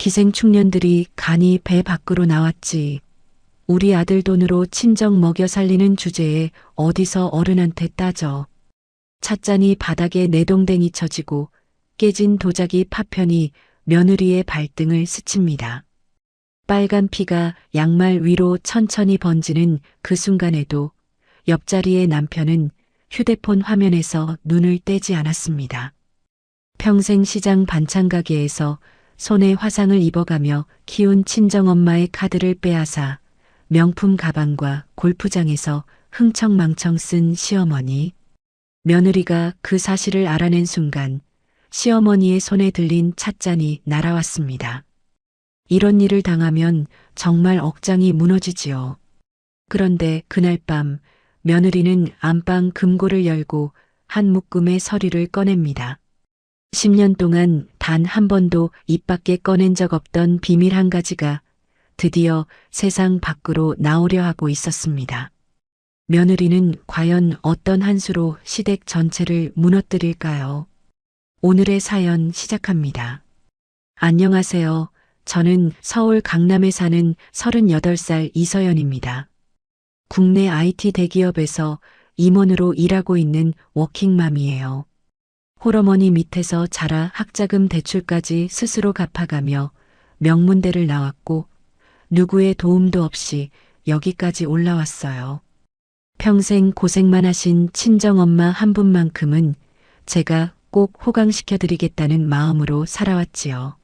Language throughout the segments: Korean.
기생충년들이 간이 배 밖으로 나왔지. 우리 아들 돈으로 친정 먹여 살리는 주제에 어디서 어른한테 따져. 찻잔이 바닥에 내동댕이 쳐지고 깨진 도자기 파편이 며느리의 발등을 스칩니다. 빨간 피가 양말 위로 천천히 번지는 그 순간에도 옆자리의 남편은 휴대폰 화면에서 눈을 떼지 않았습니다. 평생 시장 반찬 가게에서 손에 화상을 입어가며 키운 친정엄마의 카드를 빼앗아 명품 가방과 골프장에서 흥청망청 쓴 시어머니. 며느리가 그 사실을 알아낸 순간 시어머니의 손에 들린 찻잔이 날아왔습니다. 이런 일을 당하면 정말 억장이 무너지지요. 그런데 그날 밤 며느리는 안방 금고를 열고 한 묶음의 서류를 꺼냅니다. 10년 동안 단 한 번도 입 밖에 꺼낸 적 없던 비밀 한 가지가 드디어 세상 밖으로 나오려 하고 있었습니다. 며느리는 과연 어떤 한 수로 시댁 전체를 무너뜨릴까요? 오늘의 사연 시작합니다. 안녕하세요. 저는 서울 강남에 사는 38살 이서연입니다. 국내 IT 대기업에서 임원으로 일하고 있는 워킹맘이에요. 홀어머니 밑에서 자라 학자금 대출까지 스스로 갚아가며 명문대를 나왔고 누구의 도움도 없이 여기까지 올라왔어요. 평생 고생만 하신 친정엄마 한 분만큼은 제가 꼭 호강시켜드리겠다는 마음으로 살아왔지요.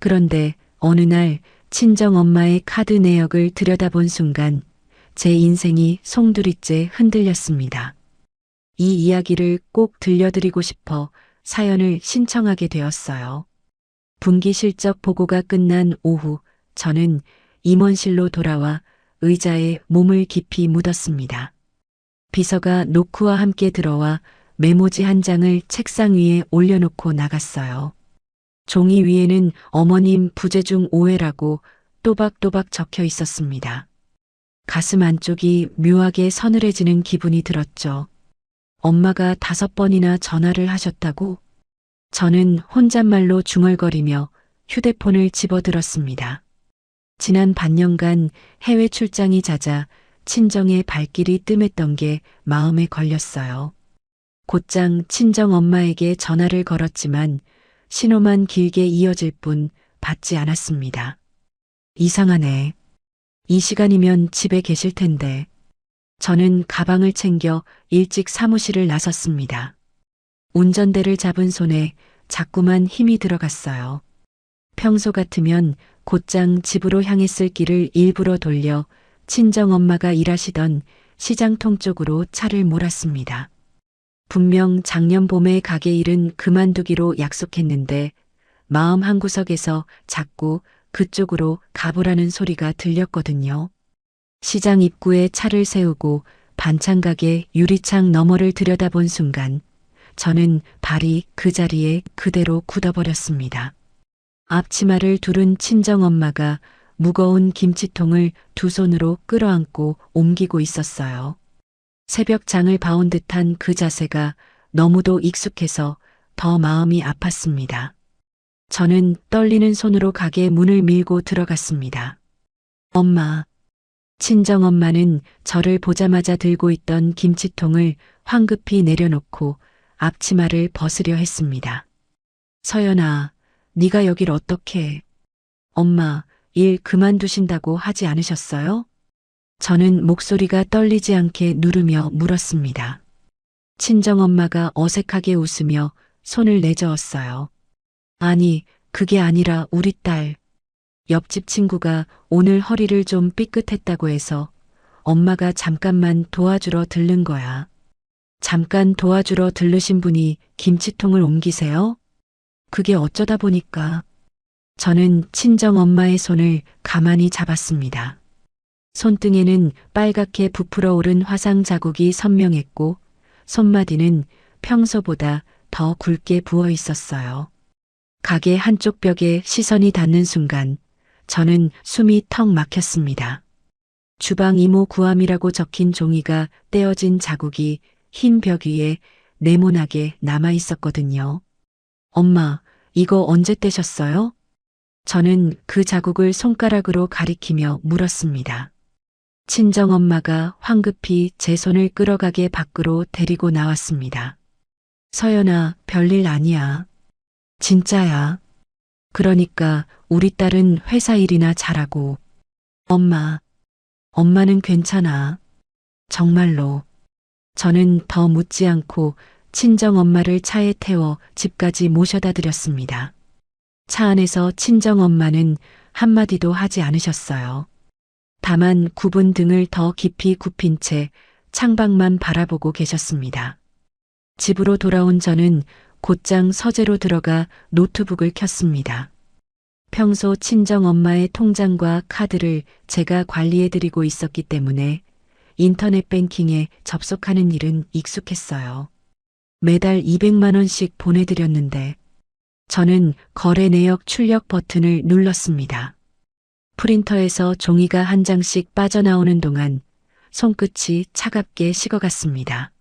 그런데 어느 날 친정엄마의 카드 내역을 들여다본 순간 제 인생이 송두리째 흔들렸습니다. 이 이야기를 꼭 들려드리고 싶어 사연을 신청하게 되었어요. 분기 실적 보고가 끝난 오후 저는 임원실로 돌아와 의자에 몸을 깊이 묻었습니다. 비서가 노크와 함께 들어와 메모지 한 장을 책상 위에 올려놓고 나갔어요. 종이 위에는 어머님 부재중 오해라고 또박또박 적혀 있었습니다. 가슴 안쪽이 묘하게 서늘해지는 기분이 들었죠. 엄마가 5번이나 전화를 하셨다고? 저는 혼잣말로 중얼거리며 휴대폰을 집어들었습니다. 지난 반년간 해외 출장이 잦아 친정의 발길이 뜸했던 게 마음에 걸렸어요. 곧장 친정엄마에게 전화를 걸었지만 신호만 길게 이어질 뿐 받지 않았습니다. 이상하네. 이 시간이면 집에 계실 텐데. 저는 가방을 챙겨 일찍 사무실을 나섰습니다. 운전대를 잡은 손에 자꾸만 힘이 들어갔어요. 평소 같으면 곧장 집으로 향했을 길을 일부러 돌려 친정엄마가 일하시던 시장통 쪽으로 차를 몰았습니다. 분명 작년 봄에 가게 일은 그만두기로 약속했는데 마음 한구석에서 자꾸 그쪽으로 가보라는 소리가 들렸거든요. 시장 입구에 차를 세우고 반찬 가게 유리창 너머를 들여다본 순간 저는 발이 그 자리에 그대로 굳어버렸습니다. 앞치마를 두른 친정엄마가 무거운 김치통을 두 손으로 끌어안고 옮기고 있었어요. 새벽장을 봐온 듯한 그 자세가 너무도 익숙해서 더 마음이 아팠습니다. 저는 떨리는 손으로 가게 문을 밀고 들어갔습니다. 엄마. 친정엄마는 저를 보자마자 들고 있던 김치통을 황급히 내려놓고 앞치마를 벗으려 했습니다. 서연아, 네가 여길 어떻게 해? 엄마, 일 그만두신다고 하지 않으셨어요? 저는 목소리가 떨리지 않게 누르며 물었습니다. 친정엄마가 어색하게 웃으며 손을 내저었어요. 아니, 그게 아니라 우리 딸. 옆집 친구가 오늘 허리를 좀 삐끗했다고 해서 엄마가 잠깐만 도와주러 들른 거야. 잠깐 도와주러 들르신 분이 김치통을 옮기세요? 그게 어쩌다 보니까. 저는 친정엄마의 손을 가만히 잡았습니다. 손등에는 빨갛게 부풀어 오른 화상 자국이 선명했고 손마디는 평소보다 더 굵게 부어 있었어요. 가게 한쪽 벽에 시선이 닿는 순간 저는 숨이 턱 막혔습니다. 주방 이모 구함이라고 적힌 종이가 떼어진 자국이 흰 벽 위에 네모나게 남아 있었거든요. 엄마, 이거 언제 떼셨어요? 저는 그 자국을 손가락으로 가리키며 물었습니다. 친정엄마가 황급히 제 손을 끌어가게 밖으로 데리고 나왔습니다. 서연아, 별일 아니야. 진짜야. 그러니까 우리 딸은 회사 일이나 잘하고. 엄마는 괜찮아. 정말로. 저는 더 묻지 않고 친정엄마를 차에 태워 집까지 모셔다 드렸습니다. 차 안에서 친정엄마는 한마디도 하지 않으셨어요. 다만 굽은 등을 더 깊이 굽힌 채 창밖만 바라보고 계셨습니다. 집으로 돌아온 저는 곧장 서재로 들어가 노트북을 켰습니다. 평소 친정엄마의 통장과 카드를 제가 관리해드리고 있었기 때문에 인터넷 뱅킹에 접속하는 일은 익숙했어요. 매달 200만 원씩 보내드렸는데 저는 거래 내역 출력 버튼을 눌렀습니다. 프린터에서 종이가 한 장씩 빠져나오는 동안 손끝이 차갑게 식어갔습니다.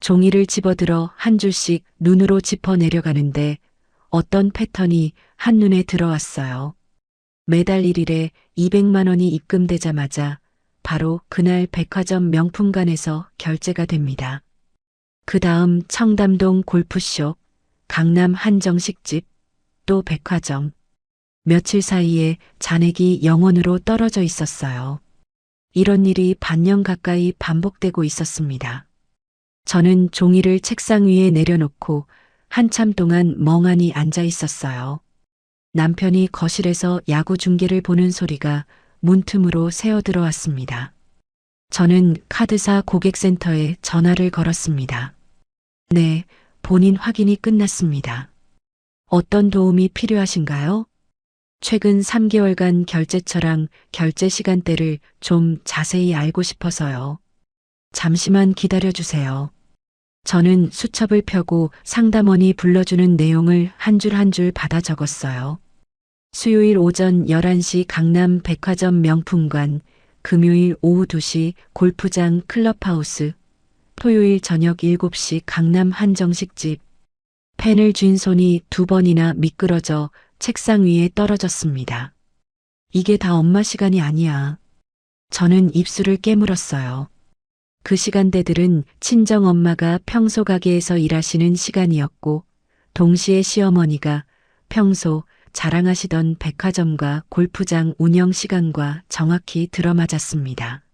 종이를 집어들어 한 줄씩 눈으로 짚어 내려가는데 어떤 패턴이 한눈에 들어왔어요. 매달 1일에 200만 원이 입금되자마자 바로 그날 백화점 명품관에서 결제가 됩니다. 그 다음 청담동 골프숍, 강남 한정식집, 또 백화점. 며칠 사이에 잔액이 0원으로 떨어져 있었어요. 이런 일이 반년 가까이 반복되고 있었습니다. 저는 종이를 책상 위에 내려놓고 한참 동안 멍하니 앉아 있었어요. 남편이 거실에서 야구 중계를 보는 소리가 문틈으로 새어 들어왔습니다. 저는 카드사 고객센터에 전화를 걸었습니다. 네, 본인 확인이 끝났습니다. 어떤 도움이 필요하신가요? 최근 3개월간 결제처랑 결제 시간대를 좀 자세히 알고 싶어서요. 잠시만 기다려주세요. 저는 수첩을 펴고 상담원이 불러주는 내용을 한 줄 한 줄 받아 적었어요. 수요일 오전 11시 강남 백화점 명품관, 금요일 오후 2시 골프장 클럽하우스, 토요일 저녁 7시 강남 한정식집. 펜을 쥔 손이 2번이나 미끄러져 책상 위에 떨어졌습니다. 이게 다 엄마 시간이 아니야. 저는 입술을 깨물었어요. 그 시간대들은 친정엄마가 평소 가게에서 일하시는 시간이었고 동시에 시어머니가 평소 자랑하시던 백화점과 골프장 운영 시간과 정확히 들어맞았습니다.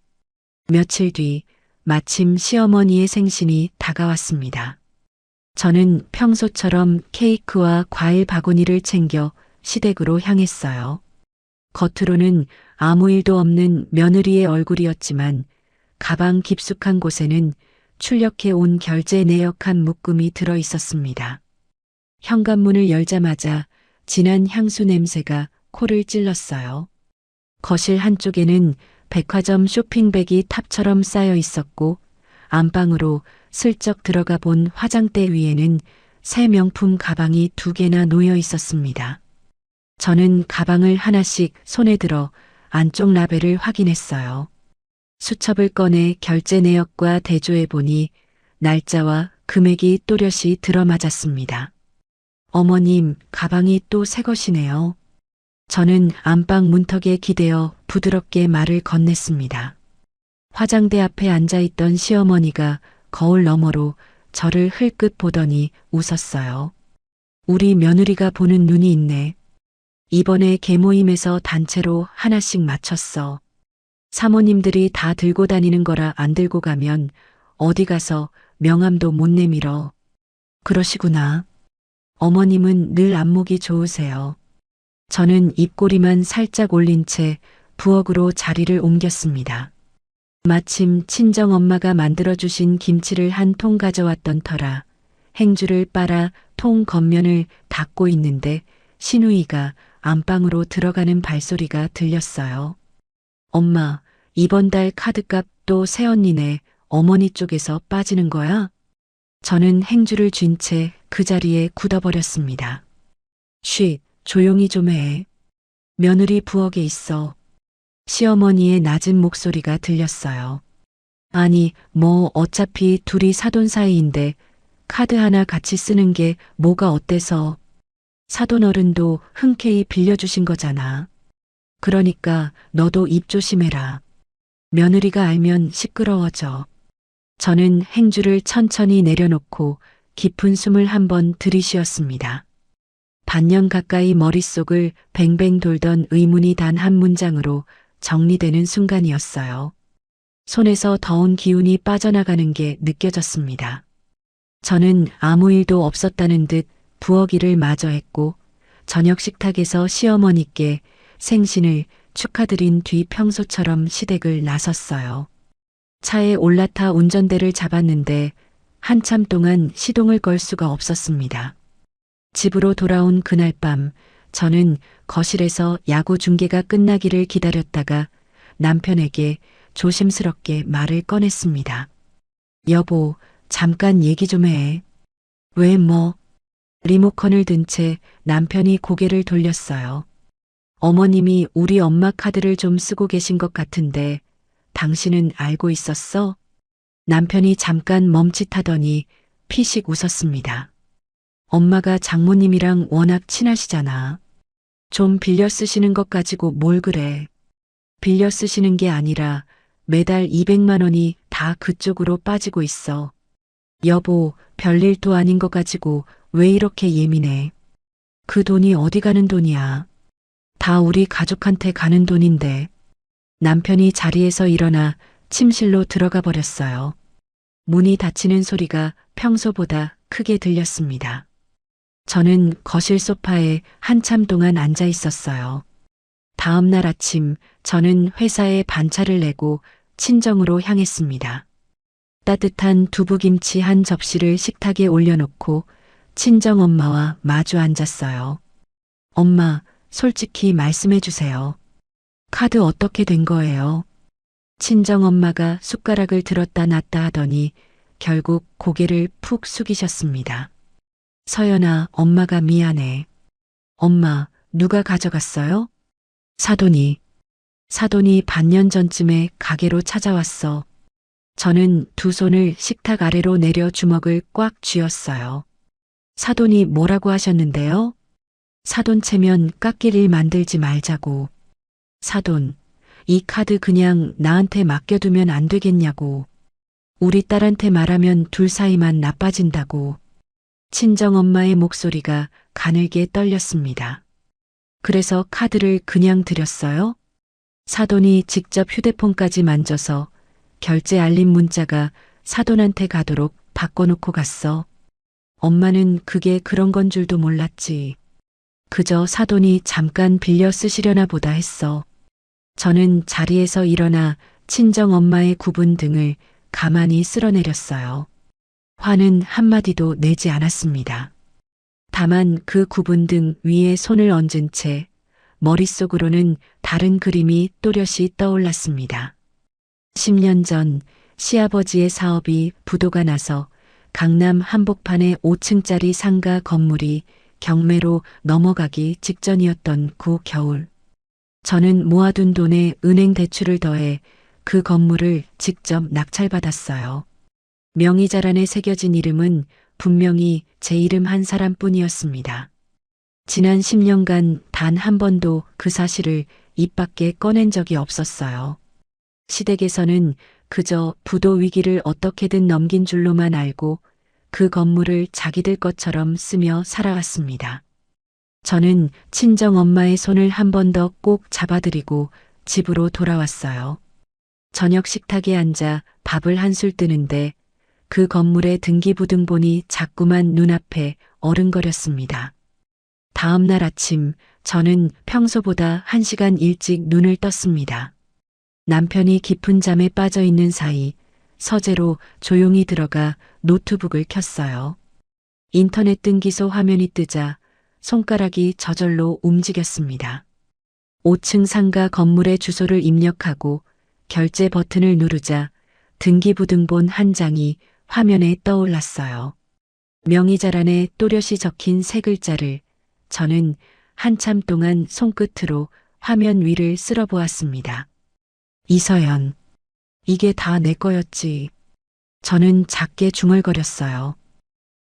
며칠 뒤 마침 시어머니의 생신이 다가왔습니다. 저는 평소처럼 케이크와 과일 바구니를 챙겨 시댁으로 향했어요. 겉으로는 아무 일도 없는 며느리의 얼굴이었지만 가방 깊숙한 곳에는 출력해 온 결제 내역 한 묶음이 들어 있었습니다. 현관문을 열자마자 진한 향수 냄새가 코를 찔렀어요. 거실 한쪽에는 백화점 쇼핑백이 탑처럼 쌓여 있었고 안방으로 슬쩍 들어가 본 화장대 위에는 새 명품 가방이 2개나 놓여 있었습니다. 저는 가방을 하나씩 손에 들어 안쪽 라벨을 확인했어요. 수첩을 꺼내 결제 내역과 대조해 보니 날짜와 금액이 또렷이 들어맞았습니다. 어머님, 가방이 또 새 것이네요. 저는 안방 문턱에 기대어 부드럽게 말을 건넸습니다. 화장대 앞에 앉아있던 시어머니가 거울 너머로 저를 흘끗 보더니 웃었어요. 우리 며느리가 보는 눈이 있네. 이번에 계모임에서 단체로 하나씩 맞췄어. 사모님들이 다 들고 다니는 거라 안 들고 가면 어디 가서 명함도 못 내밀어. 그러시구나. 어머님은 늘 안목이 좋으세요. 저는 입꼬리만 살짝 올린 채 부엌으로 자리를 옮겼습니다. 마침 친정엄마가 만들어주신 김치를 한 통 가져왔던 터라 행주를 빨아 통 겉면을 닦고 있는데 시누이가 안방으로 들어가는 발소리가 들렸어요. 엄마, 이번 달 카드값 또 새언니네 어머니 쪽에서 빠지는 거야? 저는 행주를 쥔 채 그 자리에 굳어버렸습니다. 쉿, 조용히 좀 해. 며느리 부엌에 있어. 시어머니의 낮은 목소리가 들렸어요. 아니, 뭐 어차피 둘이 사돈 사이인데 카드 하나 같이 쓰는 게 뭐가 어때서. 사돈 어른도 흔쾌히 빌려주신 거잖아. 그러니까 너도 입 조심해라. 며느리가 알면 시끄러워져. 저는 행주를 천천히 내려놓고 깊은 숨을 한번 들이쉬었습니다. 반년 가까이 머릿속을 뱅뱅 돌던 의문이 단 한 문장으로 정리되는 순간이었어요. 손에서 더운 기운이 빠져나가는 게 느껴졌습니다. 저는 아무 일도 없었다는 듯 부엌일을 마저 했고 저녁 식탁에서 시어머니께 생신을 축하드린 뒤 평소처럼 시댁을 나섰어요. 차에 올라타 운전대를 잡았는데 한참 동안 시동을 걸 수가 없었습니다. 집으로 돌아온 그날 밤 저는 거실에서 야구 중계가 끝나기를 기다렸다가 남편에게 조심스럽게 말을 꺼냈습니다. 여보, 잠깐 얘기 좀 해. 왜 뭐? 리모컨을 든 채 남편이 고개를 돌렸어요. 어머님이 우리 엄마 카드를 좀 쓰고 계신 것 같은데 당신은 알고 있었어? 남편이 잠깐 멈칫하더니 피식 웃었습니다. 엄마가 장모님이랑 워낙 친하시잖아. 좀 빌려 쓰시는 것 가지고 뭘 그래. 빌려 쓰시는 게 아니라 매달 200만 원이 다 그쪽으로 빠지고 있어. 여보, 별일도 아닌 거 가지고 왜 이렇게 예민해. 그 돈이 어디 가는 돈이야. 다 우리 가족한테 가는 돈인데. 남편이 자리에서 일어나 침실로 들어가 버렸어요. 문이 닫히는 소리가 평소보다 크게 들렸습니다. 저는 거실 소파에 한참 동안 앉아 있었어요. 다음 날 아침 저는 회사에 반차를 내고 친정으로 향했습니다. 따뜻한 두부김치 한 접시를 식탁에 올려놓고 친정 엄마와 마주 앉았어요. 엄마, 솔직히 말씀해 주세요. 카드 어떻게 된 거예요? 친정 엄마가 숟가락을 들었다 놨다 하더니 결국 고개를 푹 숙이셨습니다. 서연아, 엄마가 미안해. 엄마, 누가 가져갔어요? 사돈이. 사돈이 반년 전쯤에 가게로 찾아왔어. 저는 두 손을 식탁 아래로 내려 주먹을 꽉 쥐었어요. 사돈이 뭐라고 하셨는데요? 사돈 체면 깎일 일 만들지 말자고. 사돈, 이 카드 그냥 나한테 맡겨두면 안 되겠냐고. 우리 딸한테 말하면 둘 사이만 나빠진다고. 친정엄마의 목소리가 가늘게 떨렸습니다. 그래서 카드를 그냥 드렸어요? 사돈이 직접 휴대폰까지 만져서 결제 알림 문자가 사돈한테 가도록 바꿔놓고 갔어. 엄마는 그게 그런 건 줄도 몰랐지. 그저 사돈이 잠깐 빌려 쓰시려나 보다 했어. 저는 자리에서 일어나 친정엄마의 굽은 등을 가만히 쓸어내렸어요. 화는 한마디도 내지 않았습니다. 다만 그 굽은 등 위에 손을 얹은 채 머릿속으로는 다른 그림이 또렷이 떠올랐습니다. 10년 전 시아버지의 사업이 부도가 나서 강남 한복판의 5층짜리 상가 건물이 경매로 넘어가기 직전이었던 그 겨울. 저는 모아둔 돈에 은행 대출을 더해 그 건물을 직접 낙찰받았어요. 명의자란에 새겨진 이름은 분명히 제 이름 한 사람뿐이었습니다. 지난 10년간 단 한 번도 그 사실을 입 밖에 꺼낸 적이 없었어요. 시댁에서는 그저 부도 위기를 어떻게든 넘긴 줄로만 알고 그 건물을 자기들 것처럼 쓰며 살아왔습니다. 저는 친정 엄마의 손을 한 번 더 꼭 잡아드리고 집으로 돌아왔어요. 저녁 식탁에 앉아 밥을 한술 뜨는데 그 건물의 등기부등본이 자꾸만 눈앞에 어른거렸습니다. 다음 날 아침 저는 평소보다 1시간 일찍 눈을 떴습니다. 남편이 깊은 잠에 빠져 있는 사이 서재로 조용히 들어가 노트북을 켰어요. 인터넷 등기소 화면이 뜨자 손가락이 저절로 움직였습니다. 5층 상가 건물의 주소를 입력하고 결제 버튼을 누르자 등기부등본 한 장이 화면에 떠올랐어요. 명의자란에 또렷이 적힌 세 글자를 저는 한참 동안 손끝으로 화면 위를 쓸어보았습니다. 이서연. 이게 다 내 거였지. 저는 작게 중얼거렸어요.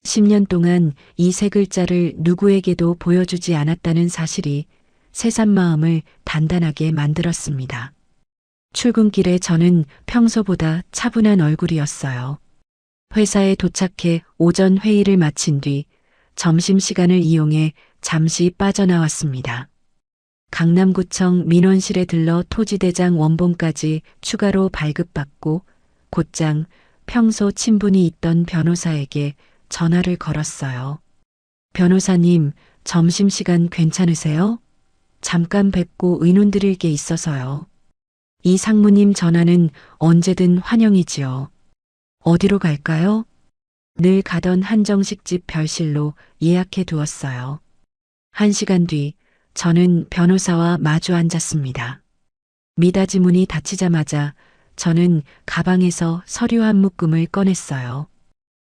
10년 동안 이 세 글자를 누구에게도 보여주지 않았다는 사실이 새삼 마음을 단단하게 만들었습니다. 출근길에 저는 평소보다 차분한 얼굴이었어요. 회사에 도착해 오전 회의를 마친 뒤 점심시간을 이용해 잠시 빠져나왔습니다. 강남구청 민원실에 들러 토지대장 원본까지 추가로 발급받고 곧장 평소 친분이 있던 변호사에게 전화를 걸었어요. 변호사님, 점심시간 괜찮으세요? 잠깐 뵙고 의논 드릴 게 있어서요. 이 상무님 전화는 언제든 환영이지요. 어디로 갈까요? 늘 가던 한정식집 별실로 예약해 두었어요. 1시간 뒤 저는 변호사와 마주 앉았습니다. 미닫이 문이 닫히자마자 저는 가방에서 서류 한 묶음을 꺼냈어요.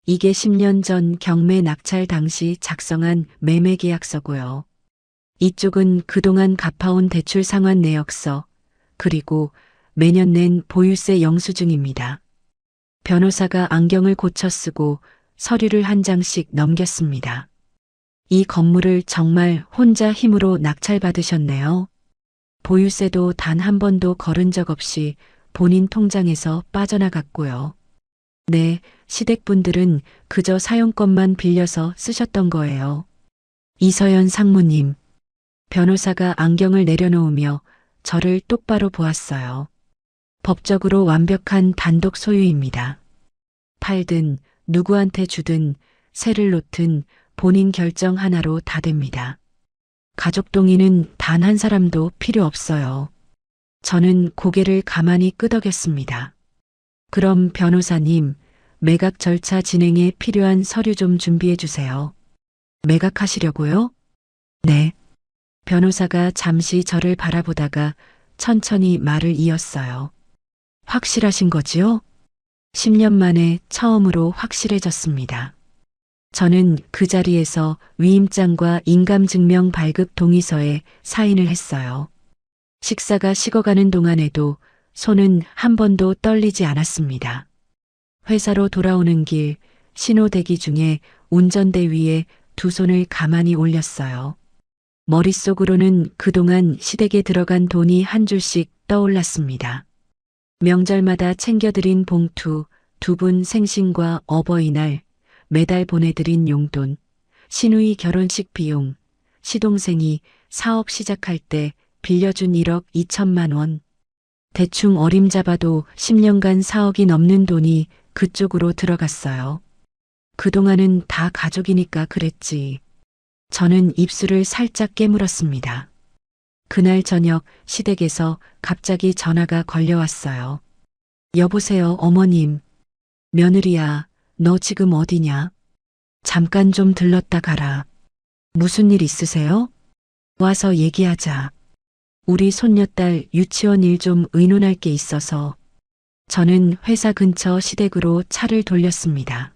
이게 10년 전 경매 낙찰 당시 작성한 매매 계약서고요. 이쪽은 그동안 갚아온 대출 상환 내역서, 그리고 매년 낸 보유세 영수증입니다. 변호사가 안경을 고쳐 쓰고 서류를 한 장씩 넘겼습니다. 이 건물을 정말 혼자 힘으로 낙찰받으셨네요. 보유세도 단 한 번도 거른 적 없이 본인 통장에서 빠져나갔고요. 네, 시댁분들은 그저 사용권만 빌려서 쓰셨던 거예요. 이서연 상무님. 변호사가 안경을 내려놓으며 저를 똑바로 보았어요. 법적으로 완벽한 단독 소유입니다. 팔든 누구한테 주든 세를 놓든 본인 결정 하나로 다 됩니다. 가족 동의는 단 한 사람도 필요 없어요. 저는 고개를 가만히 끄덕였습니다. 그럼 변호사님, 매각 절차 진행에 필요한 서류 좀 준비해 주세요. 매각하시려고요? 네. 변호사가 잠시 저를 바라보다가 천천히 말을 이었어요. 확실하신 거지요? 10년 만에 처음으로 확실해졌습니다. 저는 그 자리에서 위임장과 인감증명 발급 동의서에 사인을 했어요. 식사가 식어가는 동안에도 손은 한 번도 떨리지 않았습니다. 회사로 돌아오는 길 신호 대기 중에 운전대 위에 두 손을 가만히 올렸어요. 머릿속으로는 그동안 시댁에 들어간 돈이 한 줄씩 떠올랐습니다. 명절마다 챙겨드린 봉투, 두 분 생신과 어버이날, 매달 보내드린 용돈, 시누이 결혼식 비용, 시동생이 사업 시작할 때 빌려준 1억 2천만 원. 대충 어림잡아도 10년간 4억이 넘는 돈이 그쪽으로 들어갔어요. 그동안은 다 가족이니까 그랬지. 저는 입술을 살짝 깨물었습니다. 그날 저녁 시댁에서 갑자기 전화가 걸려왔어요. 여보세요, 어머님. 며느리야, 너 지금 어디냐? 잠깐 좀 들렀다 가라. 무슨 일 있으세요? 와서 얘기하자. 우리 손녀딸 유치원 일 좀 의논할 게 있어서. 저는 회사 근처 시댁으로 차를 돌렸습니다.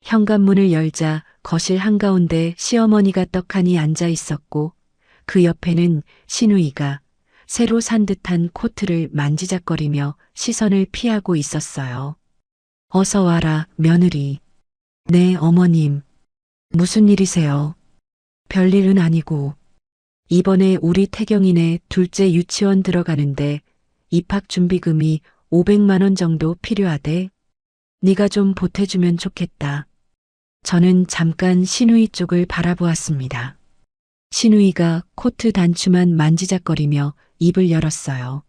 현관문을 열자 거실 한가운데 시어머니가 떡하니 앉아 있었고 그 옆에는 시누이가 새로 산 듯한 코트를 만지작거리며 시선을 피하고 있었어요. 어서 와라, 며느리. 네, 어머님. 무슨 일이세요? 별일은 아니고. 이번에 우리 태경이네 둘째 유치원 들어가는데 입학 준비금이 500만 원 정도 필요하대. 네가 좀 보태주면 좋겠다. 저는 잠깐 시누이 쪽을 바라보았습니다. 시누이가 코트 단추만 만지작거리며 입을 열었어요.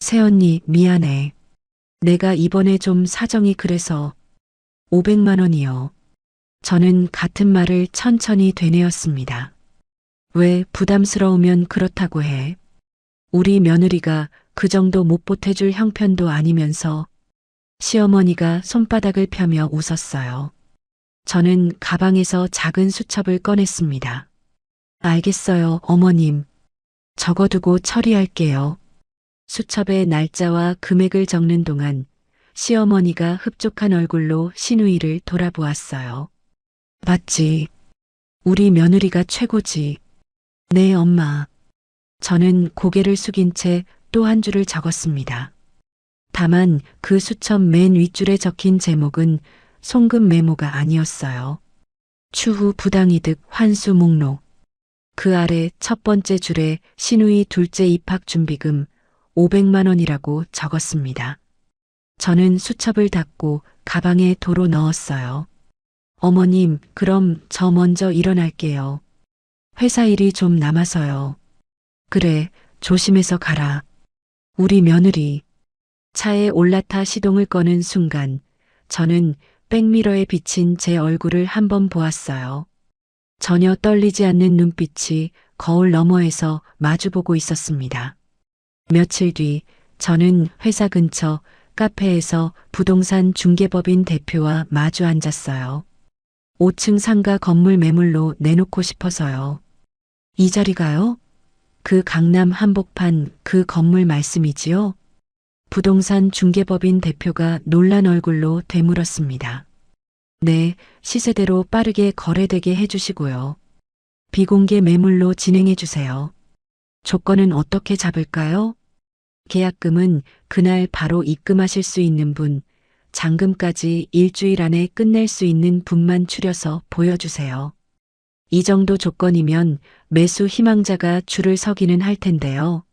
새언니 미안해. 내가 이번에 좀 사정이 그래서 500만 원이요. 저는 같은 말을 천천히 되뇌었습니다. 왜 부담스러우면 그렇다고 해. 우리 며느리가 그 정도 못 보태줄 형편도 아니면서. 시어머니가 손바닥을 펴며 웃었어요. 저는 가방에서 작은 수첩을 꺼냈습니다. 알겠어요, 어머님. 적어두고 처리할게요. 수첩에 날짜와 금액을 적는 동안 시어머니가 흡족한 얼굴로 시누이를 돌아보았어요. 맞지. 우리 며느리가 최고지. 네, 엄마. 저는 고개를 숙인 채 또 한 줄을 적었습니다. 다만 그 수첩 맨 윗줄에 적힌 제목은 송금 메모가 아니었어요. 추후 부당이득 환수 목록. 그 아래 첫 번째 줄에 신우이 둘째 입학 준비금 500만 원이라고 적었습니다. 저는 수첩을 닫고 가방에 도로 넣었어요. 어머님, 그럼 저 먼저 일어날게요. 회사 일이 좀 남아서요. 그래, 조심해서 가라. 우리 며느리. 차에 올라타 시동을 꺼는 순간 저는 백미러에 비친 제 얼굴을 한번 보았어요. 전혀 떨리지 않는 눈빛이 거울 너머에서 마주보고 있었습니다. 며칠 뒤 저는 회사 근처 카페에서 부동산 중개법인 대표와 마주 앉았어요. 5층 상가 건물 매물로 내놓고 싶어서요. 이 자리가요? 그 강남 한복판 그 건물 말씀이지요? 부동산 중개법인 대표가 놀란 얼굴로 되물었습니다. 네, 시세대로 빠르게 거래되게 해주시고요. 비공개 매물로 진행해 주세요. 조건은 어떻게 잡을까요? 계약금은 그날 바로 입금하실 수 있는 분, 잔금까지 일주일 안에 끝낼 수 있는 분만 추려서 보여주세요. 이 정도 조건이면 매수 희망자가 줄을 서기는 할 텐데요.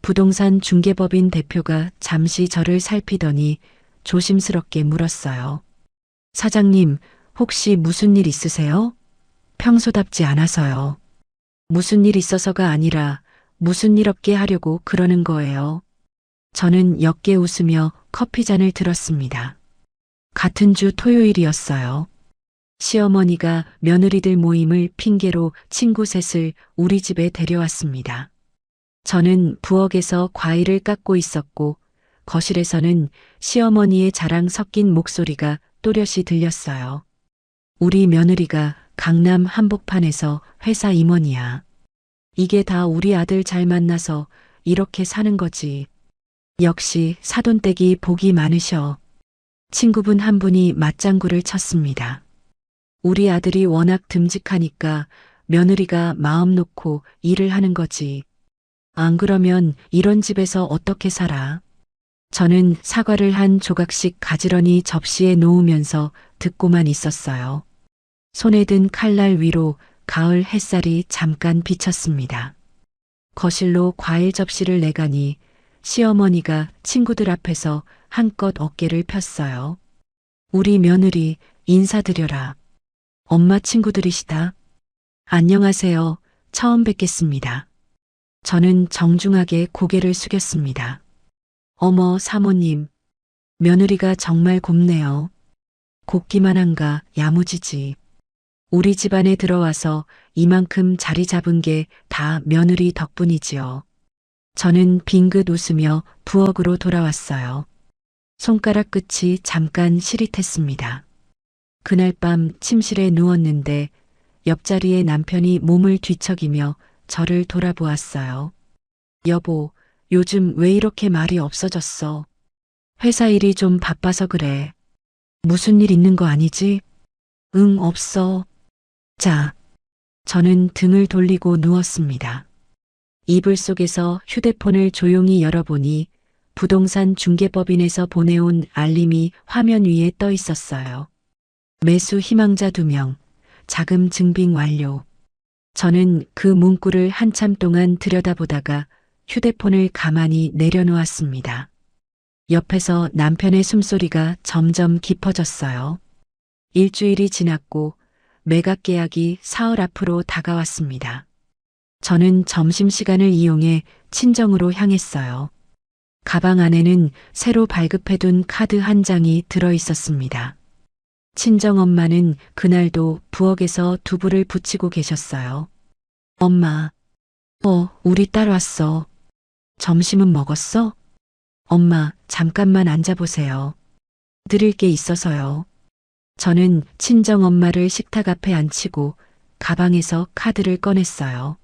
부동산 중개법인 대표가 잠시 저를 살피더니 조심스럽게 물었어요. 사장님, 혹시 무슨 일 있으세요? 평소답지 않아서요. 무슨 일 있어서가 아니라 무슨 일 없게 하려고 그러는 거예요. 저는 옅게 웃으며 커피잔을 들었습니다. 같은 주 토요일이었어요. 시어머니가 며느리들 모임을 핑계로 친구 셋을 우리 집에 데려왔습니다. 저는 부엌에서 과일을 깎고 있었고 거실에서는 시어머니의 자랑 섞인 목소리가 또렷이 들렸어요. 우리 며느리가 강남 한복판에서 회사 임원이야. 이게 다 우리 아들 잘 만나서 이렇게 사는 거지. 역시 사돈댁이 복이 많으셔. 친구분 한 분이 맞장구를 쳤습니다. 우리 아들이 워낙 듬직하니까 며느리가 마음 놓고 일을 하는 거지. 안 그러면 이런 집에서 어떻게 살아? 저는 사과를 한 조각씩 가지런히 접시에 놓으면서 듣고만 있었어요. 손에 든 칼날 위로 가을 햇살이 잠깐 비쳤습니다. 거실로 과일 접시를 내가니 시어머니가 친구들 앞에서 한껏 어깨를 폈어요. 우리 며느리 인사드려라. 엄마 친구들이시다. 안녕하세요. 처음 뵙겠습니다. 저는 정중하게 고개를 숙였습니다. 어머 사모님, 며느리가 정말 곱네요. 곱기만 한가 야무지지. 우리 집안에 들어와서 이만큼 자리 잡은 게 다 며느리 덕분이지요. 저는 빙긋 웃으며 부엌으로 돌아왔어요. 손가락 끝이 잠깐 시릿했습니다. 그날 밤 침실에 누웠는데 옆자리에 남편이 몸을 뒤척이며 저를 돌아보았어요. 여보, 요즘 왜 이렇게 말이 없어졌어? 회사 일이 좀 바빠서 그래. 무슨 일 있는 거 아니지? 응, 없어. 자, 저는 등을 돌리고 누웠습니다. 이불 속에서 휴대폰을 조용히 열어보니 부동산 중개법인에서 보내온 알림이 화면 위에 떠 있었어요. 매수 희망자 2명, 자금 증빙 완료. 저는 그 문구를 한참 동안 들여다보다가 휴대폰을 가만히 내려놓았습니다. 옆에서 남편의 숨소리가 점점 깊어졌어요. 일주일이 지났고 매각 계약이 사흘 앞으로 다가왔습니다. 저는 점심시간을 이용해 친정으로 향했어요. 가방 안에는 새로 발급해둔 카드 한 장이 들어 있었습니다. 친정엄마는 그날도 부엌에서 두부를 부치고 계셨어요. 엄마, 우리 딸 왔어. 점심은 먹었어? 엄마, 잠깐만 앉아보세요. 드릴 게 있어서요. 저는 친정엄마를 식탁 앞에 앉히고 가방에서 카드를 꺼냈어요.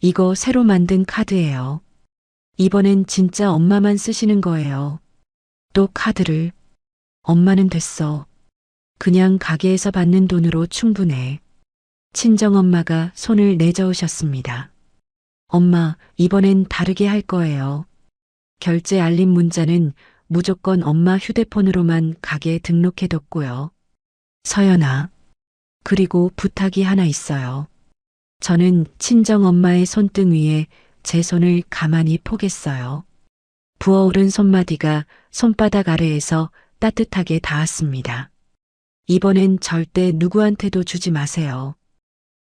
이거 새로 만든 카드예요. 이번엔 진짜 엄마만 쓰시는 거예요. 또 카드를. 엄마는 됐어. 그냥 가게에서 받는 돈으로 충분해. 친정엄마가 손을 내저으셨습니다. 엄마, 이번엔 다르게 할 거예요. 결제 알림 문자는 무조건 엄마 휴대폰으로만 가게에 등록해뒀고요. 서연아, 그리고 부탁이 하나 있어요. 저는 친정엄마의 손등 위에 제 손을 가만히 포겠어요. 부어오른 손마디가 손바닥 아래에서 따뜻하게 닿았습니다. 이번엔 절대 누구한테도 주지 마세요.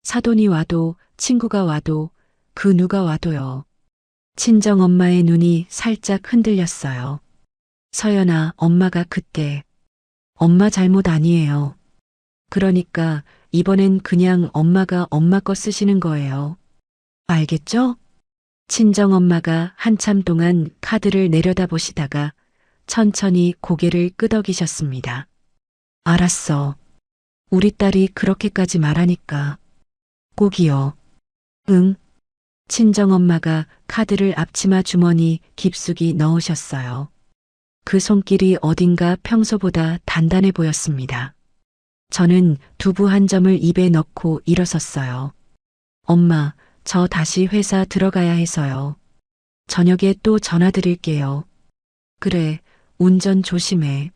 사돈이 와도 친구가 와도 그 누가 와도요. 친정엄마의 눈이 살짝 흔들렸어요. 서연아, 엄마가 그때 엄마 잘못 아니에요. 그러니까 이번엔 그냥 엄마가 엄마 거 쓰시는 거예요. 알겠죠? 친정엄마가 한참 동안 카드를 내려다보시다가 천천히 고개를 끄덕이셨습니다. 알았어. 우리 딸이 그렇게까지 말하니까. 꼭이요. 응. 친정엄마가 카드를 앞치마 주머니 깊숙이 넣으셨어요. 그 손길이 어딘가 평소보다 단단해 보였습니다. 저는 두부 한 점을 입에 넣고 일어섰어요. 엄마, 저 다시 회사 들어가야 해서요. 저녁에 또 전화 드릴게요. 그래, 운전 조심해.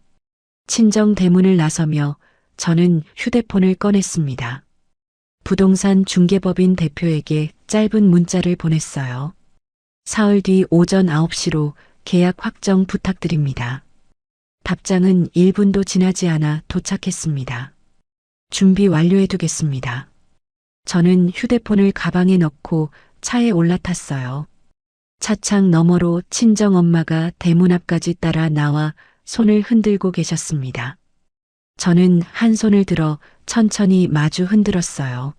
친정 대문을 나서며 저는 휴대폰을 꺼냈습니다. 부동산 중개법인 대표에게 짧은 문자를 보냈어요. 사흘 뒤 오전 9시로 계약 확정 부탁드립니다. 답장은 1분도 지나지 않아 도착했습니다. 준비 완료해 두겠습니다. 저는 휴대폰을 가방에 넣고 차에 올라탔어요. 차창 너머로 친정엄마가 대문 앞까지 따라 나와 손을 흔들고 계셨습니다. 저는 한 손을 들어 천천히 마주 흔들었어요.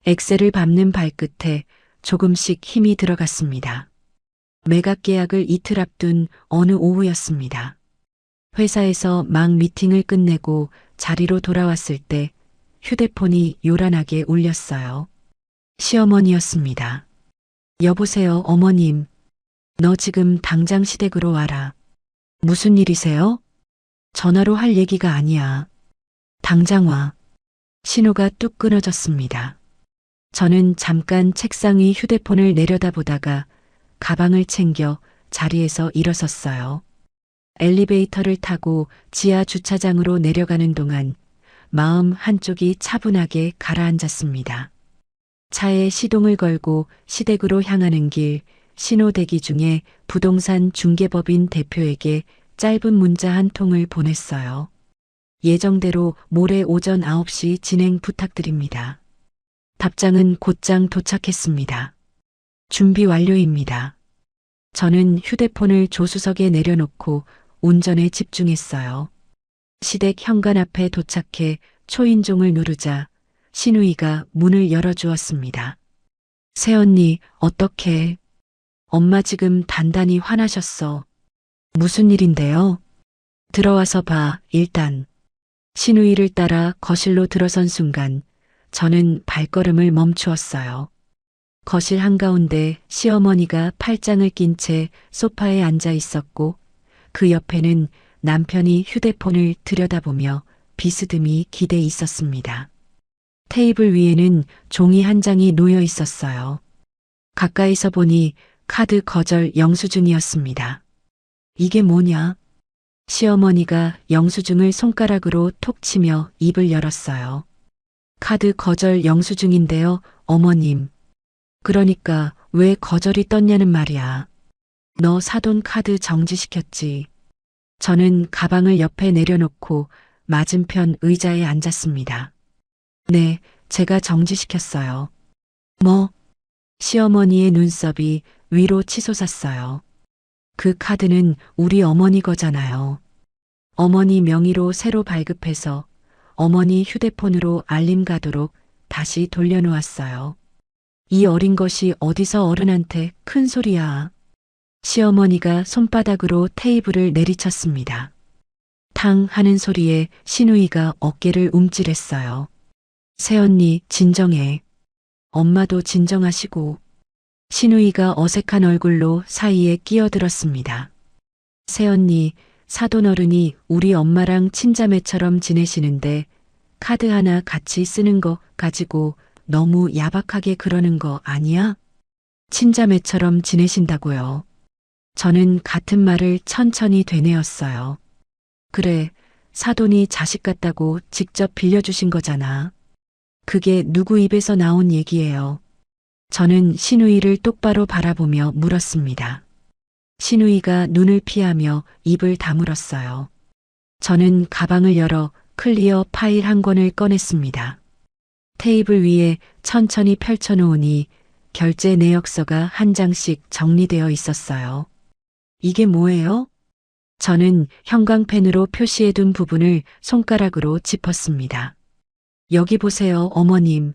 엑셀을 밟는 발끝에 조금씩 힘이 들어갔습니다. 매각 계약을 이틀 앞둔 어느 오후였습니다. 회사에서 막 미팅을 끝내고 자리로 돌아왔을 때 휴대폰이 요란하게 울렸어요. 시어머니였습니다. 여보세요, 어머님. 너 지금 당장 시댁으로 와라. 무슨 일이세요? 전화로 할 얘기가 아니야. 당장 와. 신호가 뚝 끊어졌습니다. 저는 잠깐 책상 위 휴대폰을 내려다보다가 가방을 챙겨 자리에서 일어섰어요. 엘리베이터를 타고 지하 주차장으로 내려가는 동안 마음 한쪽이 차분하게 가라앉았습니다. 차에 시동을 걸고 시댁으로 향하는 길, 신호 대기 중에 부동산 중개법인 대표에게 짧은 문자 한 통을 보냈어요. 예정대로 모레 오전 9시 진행 부탁드립니다. 답장은 곧장 도착했습니다. 준비 완료입니다. 저는 휴대폰을 조수석에 내려놓고 운전에 집중했어요. 시댁 현관 앞에 도착해 초인종을 누르자 신우이가 문을 열어주었습니다. 새언니, 어떡해? 엄마 지금 단단히 화나셨어. 무슨 일인데요? 들어와서 봐, 일단. 신우이를 따라 거실로 들어선 순간 저는 발걸음을 멈추었어요. 거실 한가운데 시어머니가 팔짱을 낀 채 소파에 앉아 있었고 그 옆에는 남편이 휴대폰을 들여다보며 비스듬히 기대 있었습니다. 테이블 위에는 종이 한 장이 놓여 있었어요. 가까이서 보니 카드 거절 영수증이었습니다. 이게 뭐냐? 시어머니가 영수증을 손가락으로 톡 치며 입을 열었어요. 카드 거절 영수증인데요, 어머님. 그러니까 왜 거절이 떴냐는 말이야. 너 사돈 카드 정지시켰지. 저는 가방을 옆에 내려놓고 맞은편 의자에 앉았습니다. 네, 제가 정지시켰어요. 뭐? 시어머니의 눈썹이 위로 치솟았어요. 그 카드는 우리 어머니 거잖아요. 어머니 명의로 새로 발급해서 어머니 휴대폰으로 알림 가도록 다시 돌려놓았어요. 이 어린 것이 어디서 어른한테 큰 소리야. 시어머니가 손바닥으로 테이블을 내리쳤습니다. 탕 하는 소리에 신우이가 어깨를 움찔했어요. 새언니, 진정해. 엄마도 진정하시고. 신우이가 어색한 얼굴로 사이에 끼어들었습니다. 새언니, 사돈어른이 우리 엄마랑 친자매처럼 지내시는데 카드 하나 같이 쓰는 거 가지고 너무 야박하게 그러는 거 아니야? 친자매처럼 지내신다고요. 저는 같은 말을 천천히 되뇌었어요. 그래, 사돈이 자식 같다고 직접 빌려주신 거잖아. 그게 누구 입에서 나온 얘기예요? 저는 신우이를 똑바로 바라보며 물었습니다. 신우이가 눈을 피하며 입을 다물었어요. 저는 가방을 열어 클리어 파일 한 권을 꺼냈습니다. 테이블 위에 천천히 펼쳐놓으니 결제 내역서가 한 장씩 정리되어 있었어요. 이게 뭐예요? 저는 형광펜으로 표시해둔 부분을 손가락으로 짚었습니다. 여기 보세요, 어머님.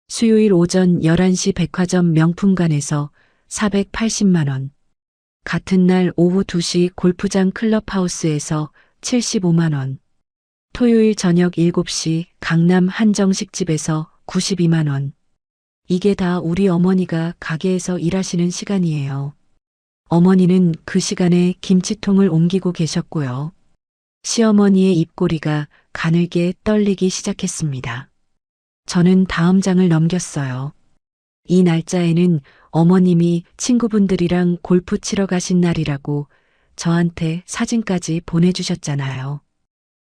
수요일 오전 11시 백화점 명품관에서 480만 원. 같은 날 오후 2시 골프장 클럽하우스에서 75만 원. 토요일 저녁 7시 강남 한정식집에서 92만 원. 이게 다 우리 어머니가 가게에서 일하시는 시간이에요. 어머니는 그 시간에 김치통을 옮기고 계셨고요. 시어머니의 입꼬리가 가늘게 떨리기 시작했습니다. 저는 다음 장을 넘겼어요. 이 날짜에는 어머님이 친구분들이랑 골프 치러 가신 날이라고 저한테 사진까지 보내주셨잖아요.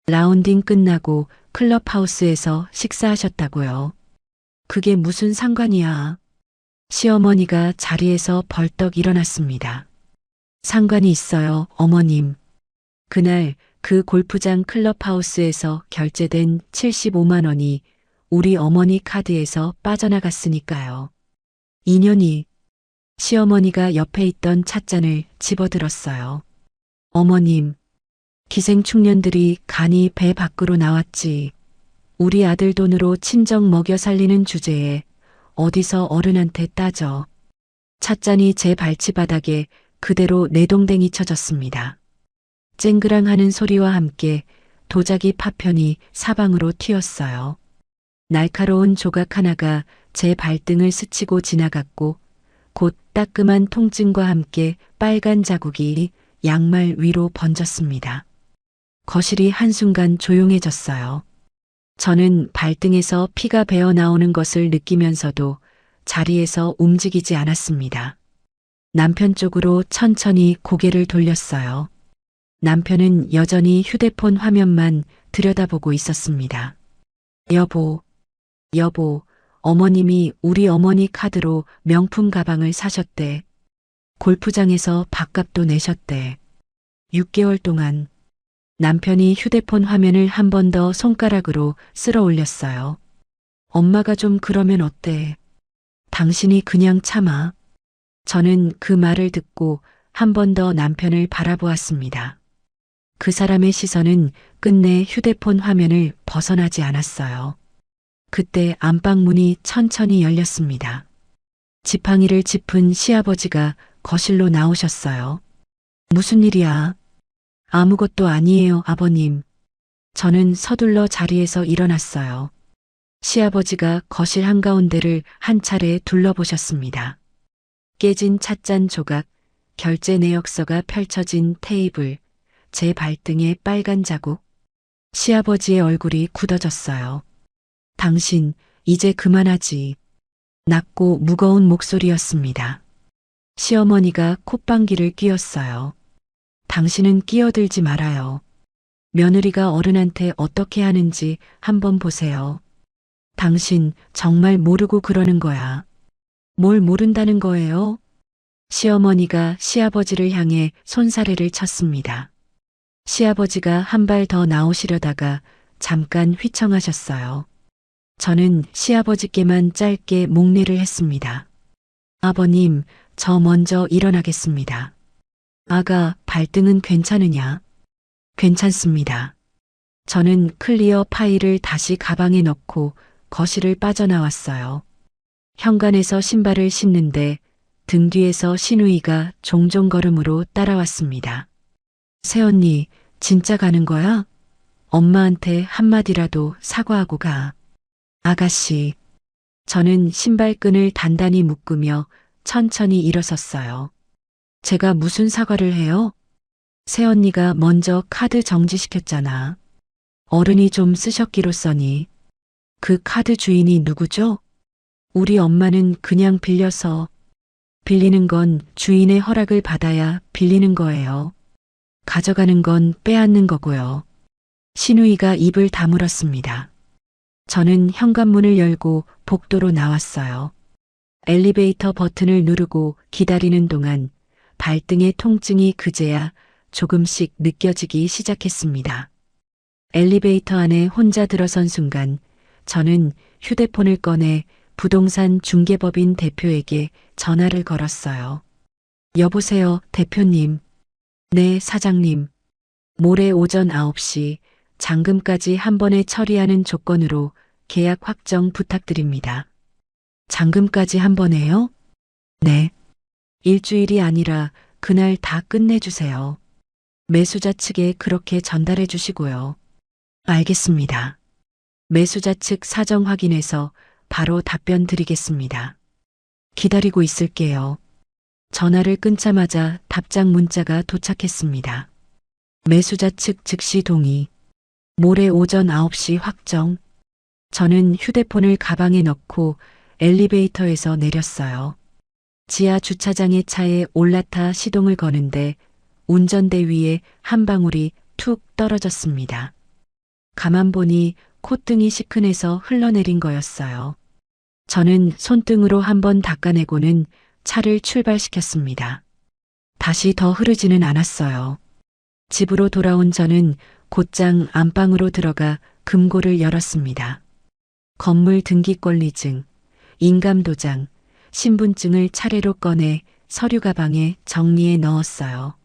라운딩 끝나고 클럽하우스에서 식사하셨다고요. 그게 무슨 상관이야? 시어머니가 자리에서 벌떡 일어났습니다. 상관이 있어요, 어머님. 그날 그 골프장 클럽하우스에서 결제된 75만 원이 우리 어머니 카드에서 빠져나갔으니까요. 인연이. 시어머니가 옆에 있던 찻잔을 집어들었어요. 어머님, 기생충년들이 간이 배 밖으로 나왔지. 우리 아들 돈으로 친정 먹여 살리는 주제에 어디서 어른한테 따져. 찻잔이 제 발치바닥에 그대로 내동댕이 쳐졌습니다. 쨍그랑하는 소리와 함께 도자기 파편이 사방으로 튀었어요. 날카로운 조각 하나가 제 발등을 스치고 지나갔고 곧 따끔한 통증과 함께 빨간 자국이 양말 위로 번졌습니다. 거실이 한순간 조용해졌어요. 저는 발등에서 피가 배어 나오는 것을 느끼면서도 자리에서 움직이지 않았습니다. 남편 쪽으로 천천히 고개를 돌렸어요. 남편은 여전히 휴대폰 화면만 들여다보고 있었습니다. 여보, 어머님이 우리 어머니 카드로 명품 가방을 사셨대. 골프장에서 밥값도 내셨대. 6개월 동안. 남편이 휴대폰 화면을 한 번 더 손가락으로 쓸어 올렸어요. 엄마가 좀 그러면 어때? 당신이 그냥 참아. 저는 그 말을 듣고 한 번 더 남편을 바라보았습니다. 그 사람의 시선은 끝내 휴대폰 화면을 벗어나지 않았어요. 그때 안방 문이 천천히 열렸습니다. 지팡이를 짚은 시아버지가 거실로 나오셨어요. 무슨 일이야? 아무것도 아니에요, 아버님. 저는 서둘러 자리에서 일어났어요. 시아버지가 거실 한가운데를 한 차례 둘러보셨습니다. 깨진 찻잔 조각, 결제 내역서가 펼쳐진 테이블, 제 발등에 빨간 자국. 시아버지의 얼굴이 굳어졌어요. 당신, 이제 그만하지. 낮고 무거운 목소리였습니다. 시어머니가 콧방귀를 뀌었어요. 당신은 끼어들지 말아요. 며느리가 어른한테 어떻게 하는지 한번 보세요. 당신 정말 모르고 그러는 거야. 뭘 모른다는 거예요? 시어머니가 시아버지를 향해 손사래를 쳤습니다. 시아버지가 한 발 더 나오시려다가 잠깐 휘청하셨어요. 저는 시아버지께만 짧게 목례를 했습니다. 아버님, 저 먼저 일어나겠습니다. 아가, 발등은 괜찮으냐? 괜찮습니다. 저는 클리어 파일을 다시 가방에 넣고 거실을 빠져나왔어요. 현관에서 신발을 신는데 등 뒤에서 신우이가 종종 걸음으로 따라왔습니다. 새언니, 진짜 가는 거야? 엄마한테 한마디라도 사과하고 가. 아가씨. 저는 신발끈을 단단히 묶으며 천천히 일어섰어요. 제가 무슨 사과를 해요? 새언니가 먼저 카드 정지시켰잖아. 어른이 좀 쓰셨기로 써니. 그 카드 주인이 누구죠? 우리 엄마는 그냥 빌려서. 빌리는 건 주인의 허락을 받아야 빌리는 거예요. 가져가는 건 빼앗는 거고요. 신우이가 입을 다물었습니다. 저는 현관문을 열고 복도로 나왔어요. 엘리베이터 버튼을 누르고 기다리는 동안 발등의 통증이 그제야 조금씩 느껴지기 시작했습니다. 엘리베이터 안에 혼자 들어선 순간 저는 휴대폰을 꺼내 부동산 중개법인 대표에게 전화를 걸었어요. 여보세요, 대표님. 네, 사장님. 모레 오전 9시 잔금까지 한 번에 처리하는 조건으로 계약 확정 부탁드립니다. 잔금까지 한 번에요? 네. 일주일이 아니라 그날 다 끝내주세요. 매수자 측에 그렇게 전달해 주시고요. 알겠습니다. 매수자 측 사정 확인해서 바로 답변 드리겠습니다. 기다리고 있을게요. 전화를 끊자마자 답장 문자가 도착했습니다. 매수자 측 즉시 동의. 모레 오전 9시 확정. 저는 휴대폰을 가방에 넣고 엘리베이터에서 내렸어요. 지하 주차장의 차에 올라타 시동을 거는데 운전대 위에 한 방울이 툭 떨어졌습니다. 가만 보니 콧등이 시큰해서 흘러내린 거였어요. 저는 손등으로 한번 닦아내고는 차를 출발시켰습니다. 다시 더 흐르지는 않았어요. 집으로 돌아온 저는 곧장 안방으로 들어가 금고를 열었습니다. 건물 등기권리증, 인감도장, 신분증을 차례로 꺼내 서류 가방에 정리해 넣었어요.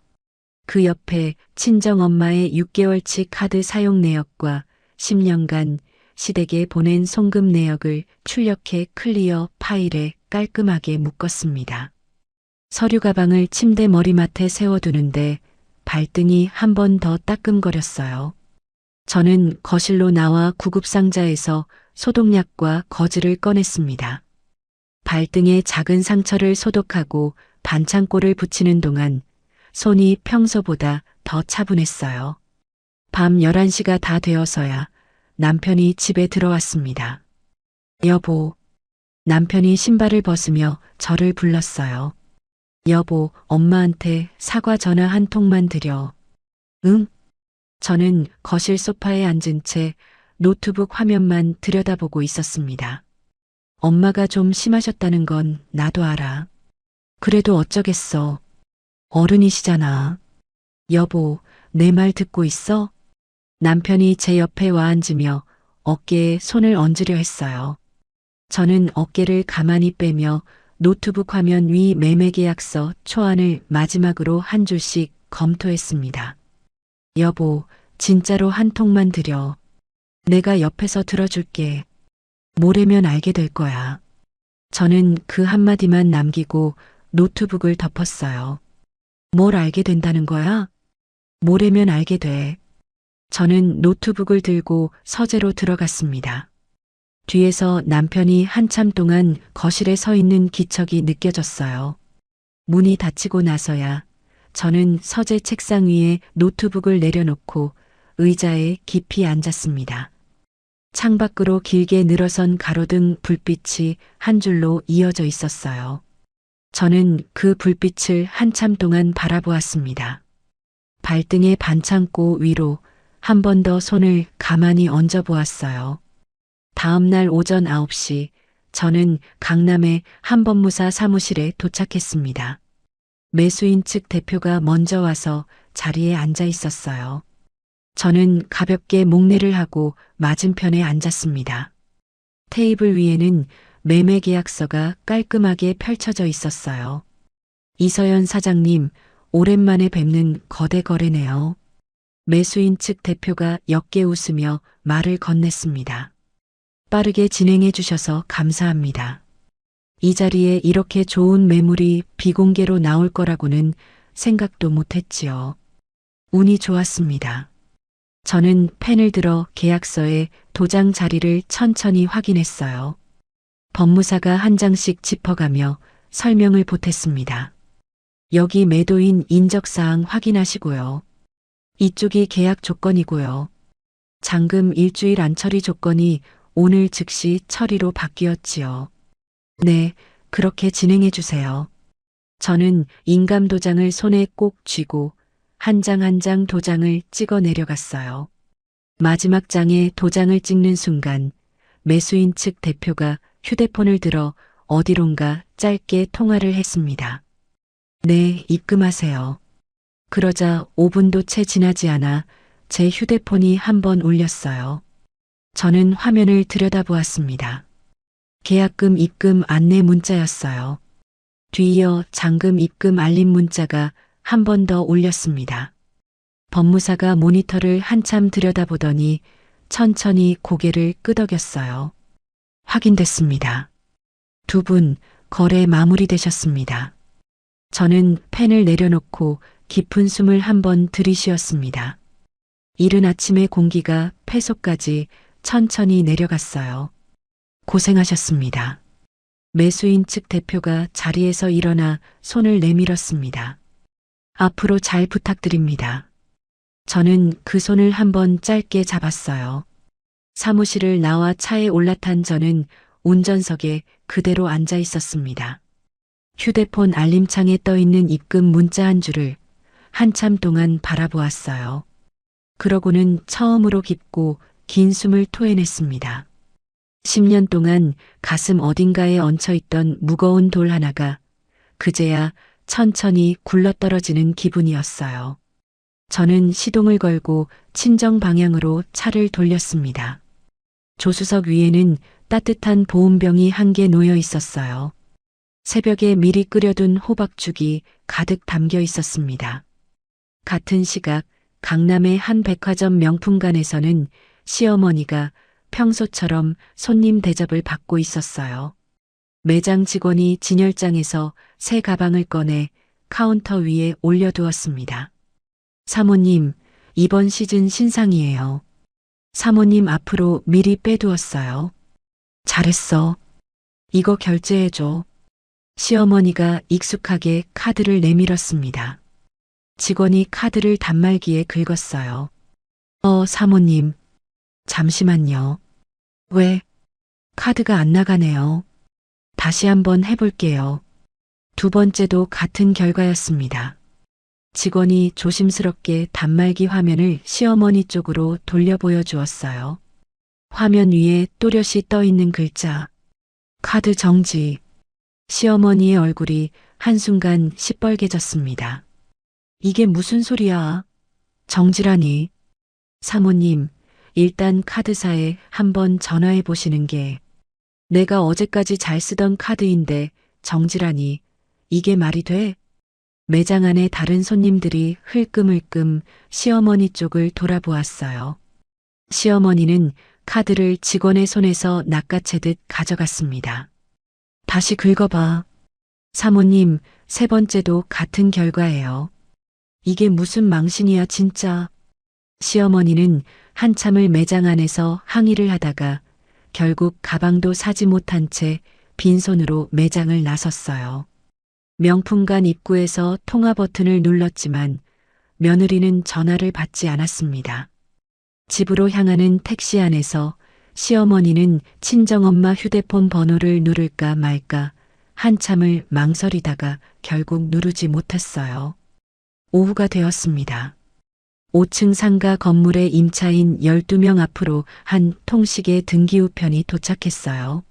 그 옆에 친정엄마의 6개월치 카드 사용 내역과 10년간 시댁에 보낸 송금 내역을 출력해 클리어 파일에 깔끔하게 묶었습니다. 서류 가방을 침대 머리맡에 세워두는데 발등이 한 번 더 따끔거렸어요. 저는 거실로 나와 구급상자에서 소독약과 거즈를 꺼냈습니다. 발등에 작은 상처를 소독하고 반창고를 붙이는 동안 손이 평소보다 더 차분했어요. 밤 11시가 다 되어서야 남편이 집에 들어왔습니다. 여보, 남편이 신발을 벗으며 저를 불렀어요. 여보, 엄마한테 사과 전화 한 통만 드려. 응? 저는 거실 소파에 앉은 채 노트북 화면만 들여다보고 있었습니다. 엄마가 좀 심하셨다는 건 나도 알아. 그래도 어쩌겠어. 어른이시잖아. 여보, 내 말 듣고 있어? 남편이 제 옆에 와 앉으며 어깨에 손을 얹으려 했어요. 저는 어깨를 가만히 빼며 노트북 화면 위 매매계약서 초안을 마지막으로 한 줄씩 검토했습니다. 여보, 진짜로 한 통만 드려. 내가 옆에서 들어줄게. 모레면 알게 될 거야. 저는 그 한마디만 남기고 노트북을 덮었어요. 뭘 알게 된다는 거야? 모레면 알게 돼. 저는 노트북을 들고 서재로 들어갔습니다. 뒤에서 남편이 한참 동안 거실에 서 있는 기척이 느껴졌어요. 문이 닫히고 나서야 저는 서재 책상 위에 노트북을 내려놓고 의자에 깊이 앉았습니다. 창밖으로 길게 늘어선 가로등 불빛이 한 줄로 이어져 있었어요. 저는 그 불빛을 한참 동안 바라보았습니다. 발등의 반창고 위로 한 번 더 손을 가만히 얹어 보았어요. 다음 날 오전 9시 저는 강남의 한 법무사 사무실에 도착했습니다. 매수인 측 대표가 먼저 와서 자리에 앉아 있었어요. 저는 가볍게 목례를 하고 맞은편에 앉았습니다. 테이블 위에는 매매 계약서가 깔끔하게 펼쳐져 있었어요. 이서연 사장님, 오랜만에 뵙는 거대 거래네요. 매수인 측 대표가 옅게 웃으며 말을 건넸습니다. 빠르게 진행해 주셔서 감사합니다. 이 자리에 이렇게 좋은 매물이 비공개로 나올 거라고는 생각도 못했지요. 운이 좋았습니다. 저는 펜을 들어 계약서에 도장 자리를 천천히 확인했어요. 법무사가 한 장씩 짚어가며 설명을 보탰습니다. 여기 매도인 인적사항 확인하시고요. 이쪽이 계약 조건이고요. 잔금 일주일 안 처리 조건이 오늘 즉시 처리로 바뀌었지요. 네, 그렇게 진행해 주세요. 저는 인감도장을 손에 꼭 쥐고 한 장 한 장 도장을 찍어 내려갔어요. 마지막 장에 도장을 찍는 순간 매수인 측 대표가 휴대폰을 들어 어디론가 짧게 통화를 했습니다. 네, 입금하세요. 그러자 5분도 채 지나지 않아 제 휴대폰이 한 번 울렸어요. 저는 화면을 들여다보았습니다. 계약금 입금 안내 문자였어요. 뒤이어 잔금 입금 알림 문자가 한 번 더 울렸습니다. 법무사가 모니터를 한참 들여다보더니 천천히 고개를 끄덕였어요. 확인됐습니다. 두 분 거래 마무리되셨습니다. 저는 펜을 내려놓고 깊은 숨을 한번 들이쉬었습니다. 이른 아침의 공기가 폐속까지 천천히 내려갔어요. 고생하셨습니다. 매수인 측 대표가 자리에서 일어나 손을 내밀었습니다. 앞으로 잘 부탁드립니다. 저는 그 손을 한번 짧게 잡았어요. 사무실을 나와 차에 올라탄 저는 운전석에 그대로 앉아 있었습니다. 휴대폰 알림창에 떠있는 입금 문자 한 줄을 한참 동안 바라보았어요. 그러고는 처음으로 깊고 긴 숨을 토해냈습니다. 10년 동안 가슴 어딘가에 얹혀있던 무거운 돌 하나가 그제야 천천히 굴러떨어지는 기분이었어요. 저는 시동을 걸고 친정 방향으로 차를 돌렸습니다. 조수석 위에는 따뜻한 보온병이 한 개 놓여 있었어요. 새벽에 미리 끓여둔 호박죽이 가득 담겨 있었습니다. 같은 시각 강남의 한 백화점 명품관에서는 시어머니가 평소처럼 손님 대접을 받고 있었어요. 매장 직원이 진열장에서 새 가방을 꺼내 카운터 위에 올려두었습니다. 사모님, 이번 시즌 신상이에요. 사모님 앞으로 미리 빼두었어요. 잘했어. 이거 결제해줘. 시어머니가 익숙하게 카드를 내밀었습니다. 직원이 카드를 단말기에 긁었어요. 사모님. 잠시만요. 왜? 카드가 안 나가네요. 다시 한번 해볼게요. 두 번째도 같은 결과였습니다. 직원이 조심스럽게 단말기 화면을 시어머니 쪽으로 돌려 보여주었어요. 화면 위에 또렷이 떠있는 글자. 카드 정지. 시어머니의 얼굴이 한순간 시뻘개졌습니다. 이게 무슨 소리야? 정지라니. 사모님, 일단 카드사에 한번 전화해 보시는 게. 내가 어제까지 잘 쓰던 카드인데 정지라니. 이게 말이 돼? 매장 안에 다른 손님들이 흘끔흘끔 시어머니 쪽을 돌아보았어요. 시어머니는 카드를 직원의 손에서 낚아채듯 가져갔습니다. 다시 긁어봐. 사모님, 세 번째도 같은 결과예요. 이게 무슨 망신이야 진짜. 시어머니는 한참을 매장 안에서 항의를 하다가 결국 가방도 사지 못한 채 빈손으로 매장을 나섰어요. 명품관 입구에서 통화 버튼을 눌렀지만 며느리는 전화를 받지 않았습니다. 집으로 향하는 택시 안에서 시어머니는 친정엄마 휴대폰 번호를 누를까 말까 한참을 망설이다가 결국 누르지 못했어요. 오후가 되었습니다. 5층 상가 건물의 임차인 12명 앞으로 한 통식의 등기우편이 도착했어요.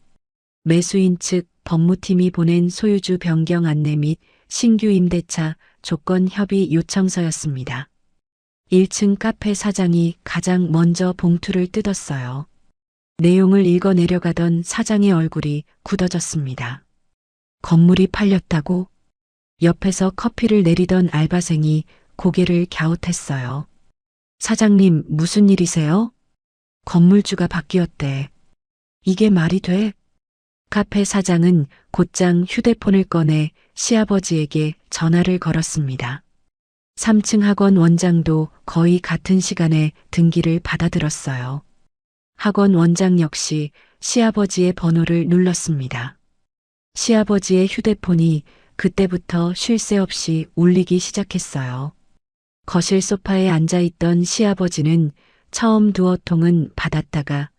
매수인 측 법무팀이 보낸 소유주 변경 안내 및 신규 임대차 조건 협의 요청서였습니다. 1층 카페 사장이 가장 먼저 봉투를 뜯었어요. 내용을 읽어 내려가던 사장의 얼굴이 굳어졌습니다. 건물이 팔렸다고? 옆에서 커피를 내리던 알바생이 고개를 갸웃했어요. 사장님, 무슨 일이세요? 건물주가 바뀌었대. 이게 말이 돼? 카페 사장은 곧장 휴대폰을 꺼내 시아버지에게 전화를 걸었습니다. 3층 학원 원장도 거의 같은 시간에 등기를 받아들었어요. 학원 원장 역시 시아버지의 번호를 눌렀습니다. 시아버지의 휴대폰이 그때부터 쉴 새 없이 울리기 시작했어요. 거실 소파에 앉아있던 시아버지는 처음 두어 통은 받았다가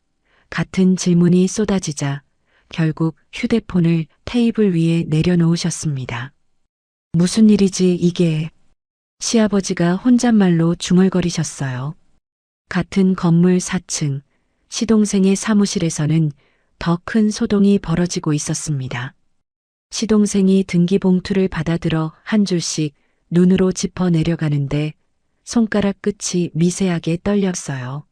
같은 질문이 쏟아지자 결국 휴대폰을 테이블 위에 내려놓으셨습니다. 무슨 일이지 이게? 시아버지가 혼잣말로 중얼거리셨어요. 같은 건물 4층 시동생의 사무실에서는 더 큰 소동이 벌어지고 있었습니다. 시동생이 등기봉투를 받아들어 한 줄씩 눈으로 짚어 내려가는데 손가락 끝이 미세하게 떨렸어요.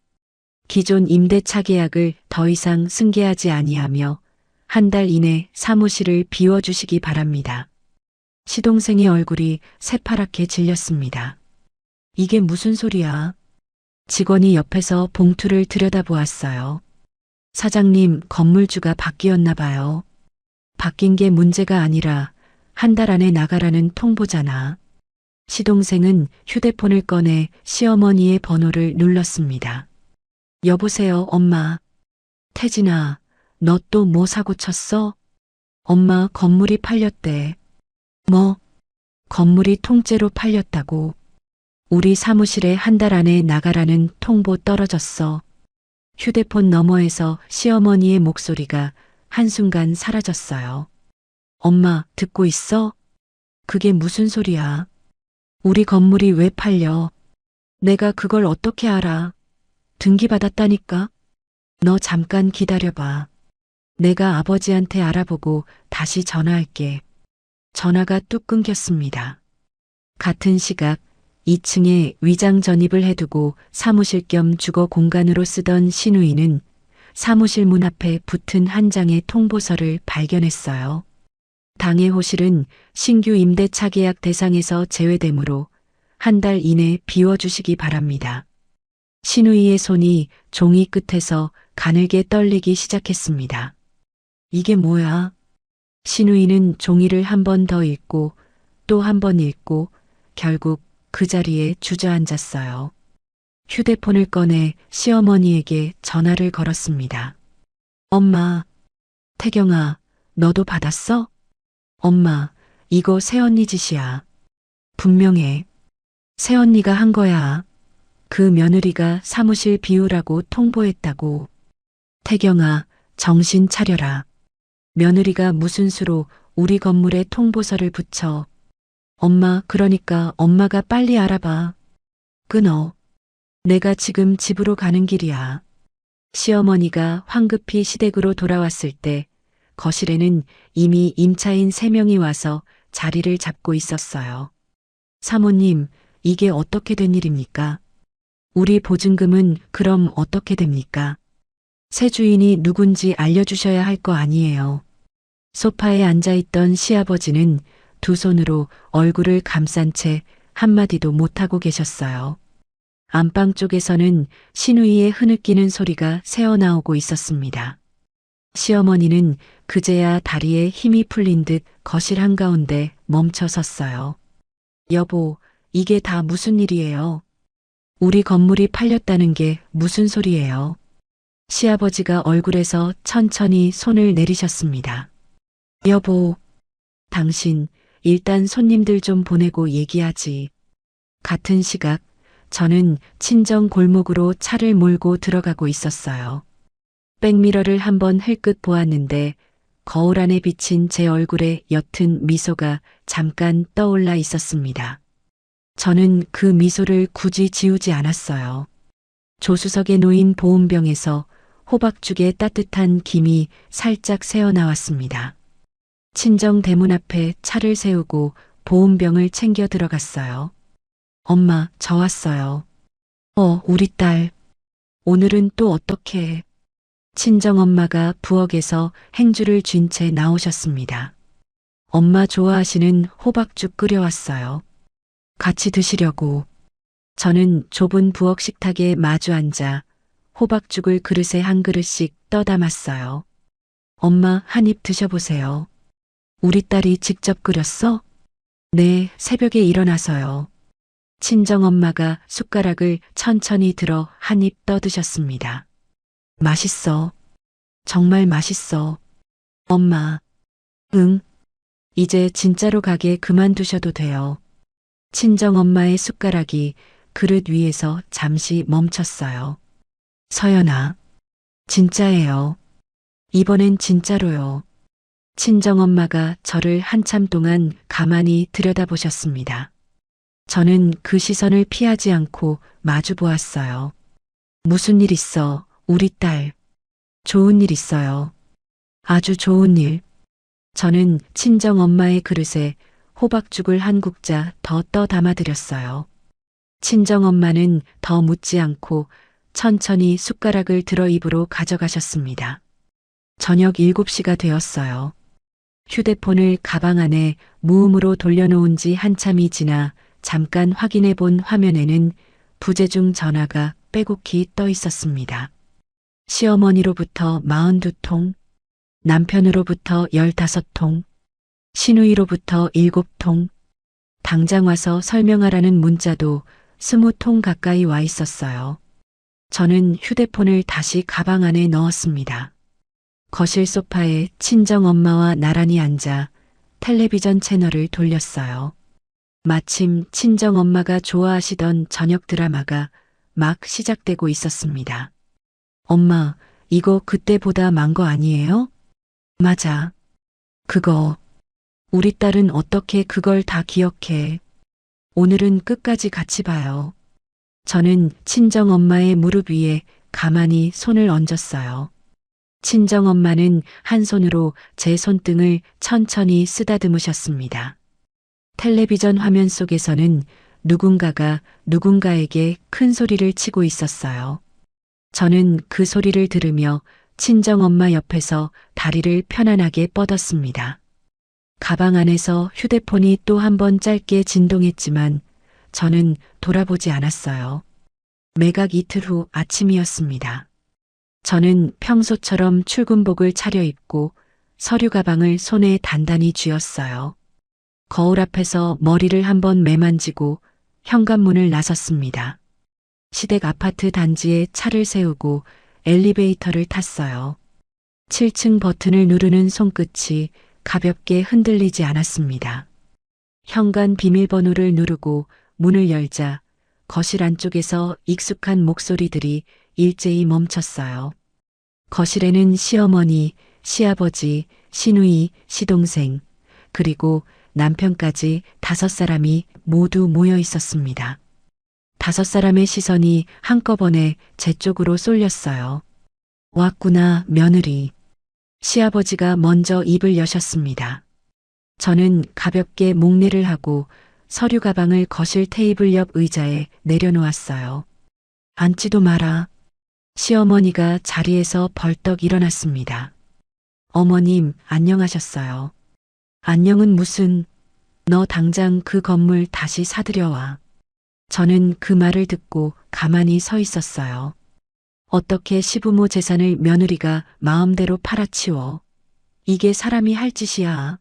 기존 임대차 계약을 더 이상 승계하지 아니하며 한 달 이내 사무실을 비워주시기 바랍니다. 시동생의 얼굴이 새파랗게 질렸습니다. 이게 무슨 소리야? 직원이 옆에서 봉투를 들여다보았어요. 사장님, 건물주가 바뀌었나 봐요. 바뀐 게 문제가 아니라 한 달 안에 나가라는 통보잖아. 시동생은 휴대폰을 꺼내 시어머니의 번호를 눌렀습니다. 여보세요, 엄마. 태진아, 너 또 뭐 사고 쳤어? 엄마, 건물이 팔렸대. 뭐? 건물이 통째로 팔렸다고. 우리 사무실에 한 달 안에 나가라는 통보 떨어졌어. 휴대폰 너머에서 시어머니의 목소리가 한순간 사라졌어요. 엄마, 듣고 있어? 그게 무슨 소리야? 우리 건물이 왜 팔려? 내가 그걸 어떻게 알아? 등기받았다니까? 너 잠깐 기다려봐. 내가 아버지한테 알아보고 다시 전화할게. 전화가 뚝 끊겼습니다. 같은 시각 2층에 위장 전입을 해두고 사무실 겸 주거 공간으로 쓰던 신우이는 사무실 문 앞에 붙은 한 장의 통보서를 발견했어요. 당해 호실은 신규 임대차 계약 대상에서 제외되므로 한 달 이내 비워주시기 바랍니다. 신우이의 손이 종이 끝에서 가늘게 떨리기 시작했습니다. 이게 뭐야? 신우이는 종이를 한 번 더 읽고 또 한 번 읽고 결국 그 자리에 주저앉았어요. 휴대폰을 꺼내 시어머니에게 전화를 걸었습니다. 엄마, 태경아, 너도 받았어? 엄마, 이거 새언니 짓이야. 분명해. 새언니가 한 거야. 그 며느리가 사무실 비우라고 통보했다고. 태경아, 정신 차려라. 며느리가 무슨 수로 우리 건물에 통보서를 붙여. 엄마, 그러니까 엄마가 빨리 알아봐. 끊어. 내가 지금 집으로 가는 길이야. 시어머니가 황급히 시댁으로 돌아왔을 때 거실에는 이미 임차인 3명이 와서 자리를 잡고 있었어요. 사모님, 이게 어떻게 된 일입니까? 우리 보증금은 그럼 어떻게 됩니까? 새 주인이 누군지 알려주셔야 할 거 아니에요. 소파에 앉아있던 시아버지는 두 손으로 얼굴을 감싼 채 한마디도 못하고 계셨어요. 안방 쪽에서는 신우이의 흐느끼는 소리가 새어나오고 있었습니다. 시어머니는 그제야 다리에 힘이 풀린 듯 거실 한가운데 멈춰 섰어요. 여보, 이게 다 무슨 일이에요? 우리 건물이 팔렸다는 게 무슨 소리예요? 시아버지가 얼굴에서 천천히 손을 내리셨습니다. 여보, 당신 일단 손님들 좀 보내고 얘기하지. 같은 시각 저는 친정 골목으로 차를 몰고 들어가고 있었어요. 백미러를 한번 흘끗 보았는데 거울 안에 비친 제 얼굴에 옅은 미소가 잠깐 떠올라 있었습니다. 저는 그 미소를 굳이 지우지 않았어요. 조수석에 놓인 보온병에서 호박죽의 따뜻한 김이 살짝 새어나왔습니다. 친정 대문 앞에 차를 세우고 보온병을 챙겨 들어갔어요. 엄마, 저 왔어요. 우리 딸. 오늘은 또 어떻게 해? 친정엄마가 부엌에서 행주를 쥔 채 나오셨습니다. 엄마 좋아하시는 호박죽 끓여왔어요. 같이 드시려고. 저는 좁은 부엌 식탁에 마주 앉아 호박죽을 그릇에 한 그릇씩 떠담았어요. 엄마, 한 입 드셔보세요. 우리 딸이 직접 끓였어? 네, 새벽에 일어나서요. 친정엄마가 숟가락을 천천히 들어 한 입 떠드셨습니다. 맛있어. 정말 맛있어. 엄마. 응. 이제 진짜로 가게 그만두셔도 돼요. 친정엄마의 숟가락이 그릇 위에서 잠시 멈췄어요. 서연아. 진짜예요. 이번엔 진짜로요. 친정엄마가 저를 한참 동안 가만히 들여다보셨습니다. 저는 그 시선을 피하지 않고 마주 보았어요. 무슨 일 있어, 우리 딸. 좋은 일 있어요. 아주 좋은 일. 저는 친정 엄마의 그릇에 호박죽을 한 국자 더 떠 담아드렸어요. 친정 엄마는 더 묻지 않고 천천히 숟가락을 들어 입으로 가져가셨습니다. 저녁 7시가 되었어요. 휴대폰을 가방 안에 무음으로 돌려놓은 지 한참이 지나 잠깐 확인해 본 화면에는 부재중 전화가 빼곡히 떠 있었습니다. 시어머니로부터 42통, 남편으로부터 15통, 시누이로부터 7통, 당장 와서 설명하라는 문자도 20통 가까이 와 있었어요. 저는 휴대폰을 다시 가방 안에 넣었습니다. 거실 소파에 친정 엄마와 나란히 앉아 텔레비전 채널을 돌렸어요. 마침 친정 엄마가 좋아하시던 저녁 드라마가 막 시작되고 있었습니다. 엄마, 이거 그때보다 만 거 아니에요? 맞아. 그거. 우리 딸은 어떻게 그걸 다 기억해. 오늘은 끝까지 같이 봐요. 저는 친정 엄마의 무릎 위에 가만히 손을 얹었어요. 친정 엄마는 한 손으로 제 손등을 천천히 쓰다듬으셨습니다. 텔레비전 화면 속에서는 누군가가 누군가에게 큰 소리를 치고 있었어요. 저는 그 소리를 들으며 친정 엄마 옆에서 다리를 편안하게 뻗었습니다. 가방 안에서 휴대폰이 또 한 번 짧게 진동했지만 저는 돌아보지 않았어요. 매각 이틀 후 아침이었습니다. 저는 평소처럼 출근복을 차려입고 서류 가방을 손에 단단히 쥐었어요. 거울 앞에서 머리를 한번 매만지고 현관문을 나섰습니다. 시댁 아파트 단지에 차를 세우고 엘리베이터를 탔어요. 7층 버튼을 누르는 손끝이 가볍게 흔들리지 않았습니다. 현관 비밀번호를 누르고 문을 열자 거실 안쪽에서 익숙한 목소리들이 일제히 멈췄어요. 거실에는 시어머니, 시아버지, 시누이, 시동생, 그리고 남편까지 5사람이 모두 모여 있었습니다. 5사람의 시선이 한꺼번에 제 쪽으로 쏠렸어요. 왔구나, 며느리. 시아버지가 먼저 입을 여셨습니다. 저는 가볍게 목례를 하고 서류 가방을 거실 테이블 옆 의자에 내려놓았어요. 앉지도 마라. 시어머니가 자리에서 벌떡 일어났습니다. 어머님, 안녕하셨어요. 안녕은 무슨, 너 당장 그 건물 다시 사들여와. 저는 그 말을 듣고 가만히 서 있었어요. 어떻게 시부모 재산을 며느리가 마음대로 팔아치워. 이게 사람이 할 짓이야.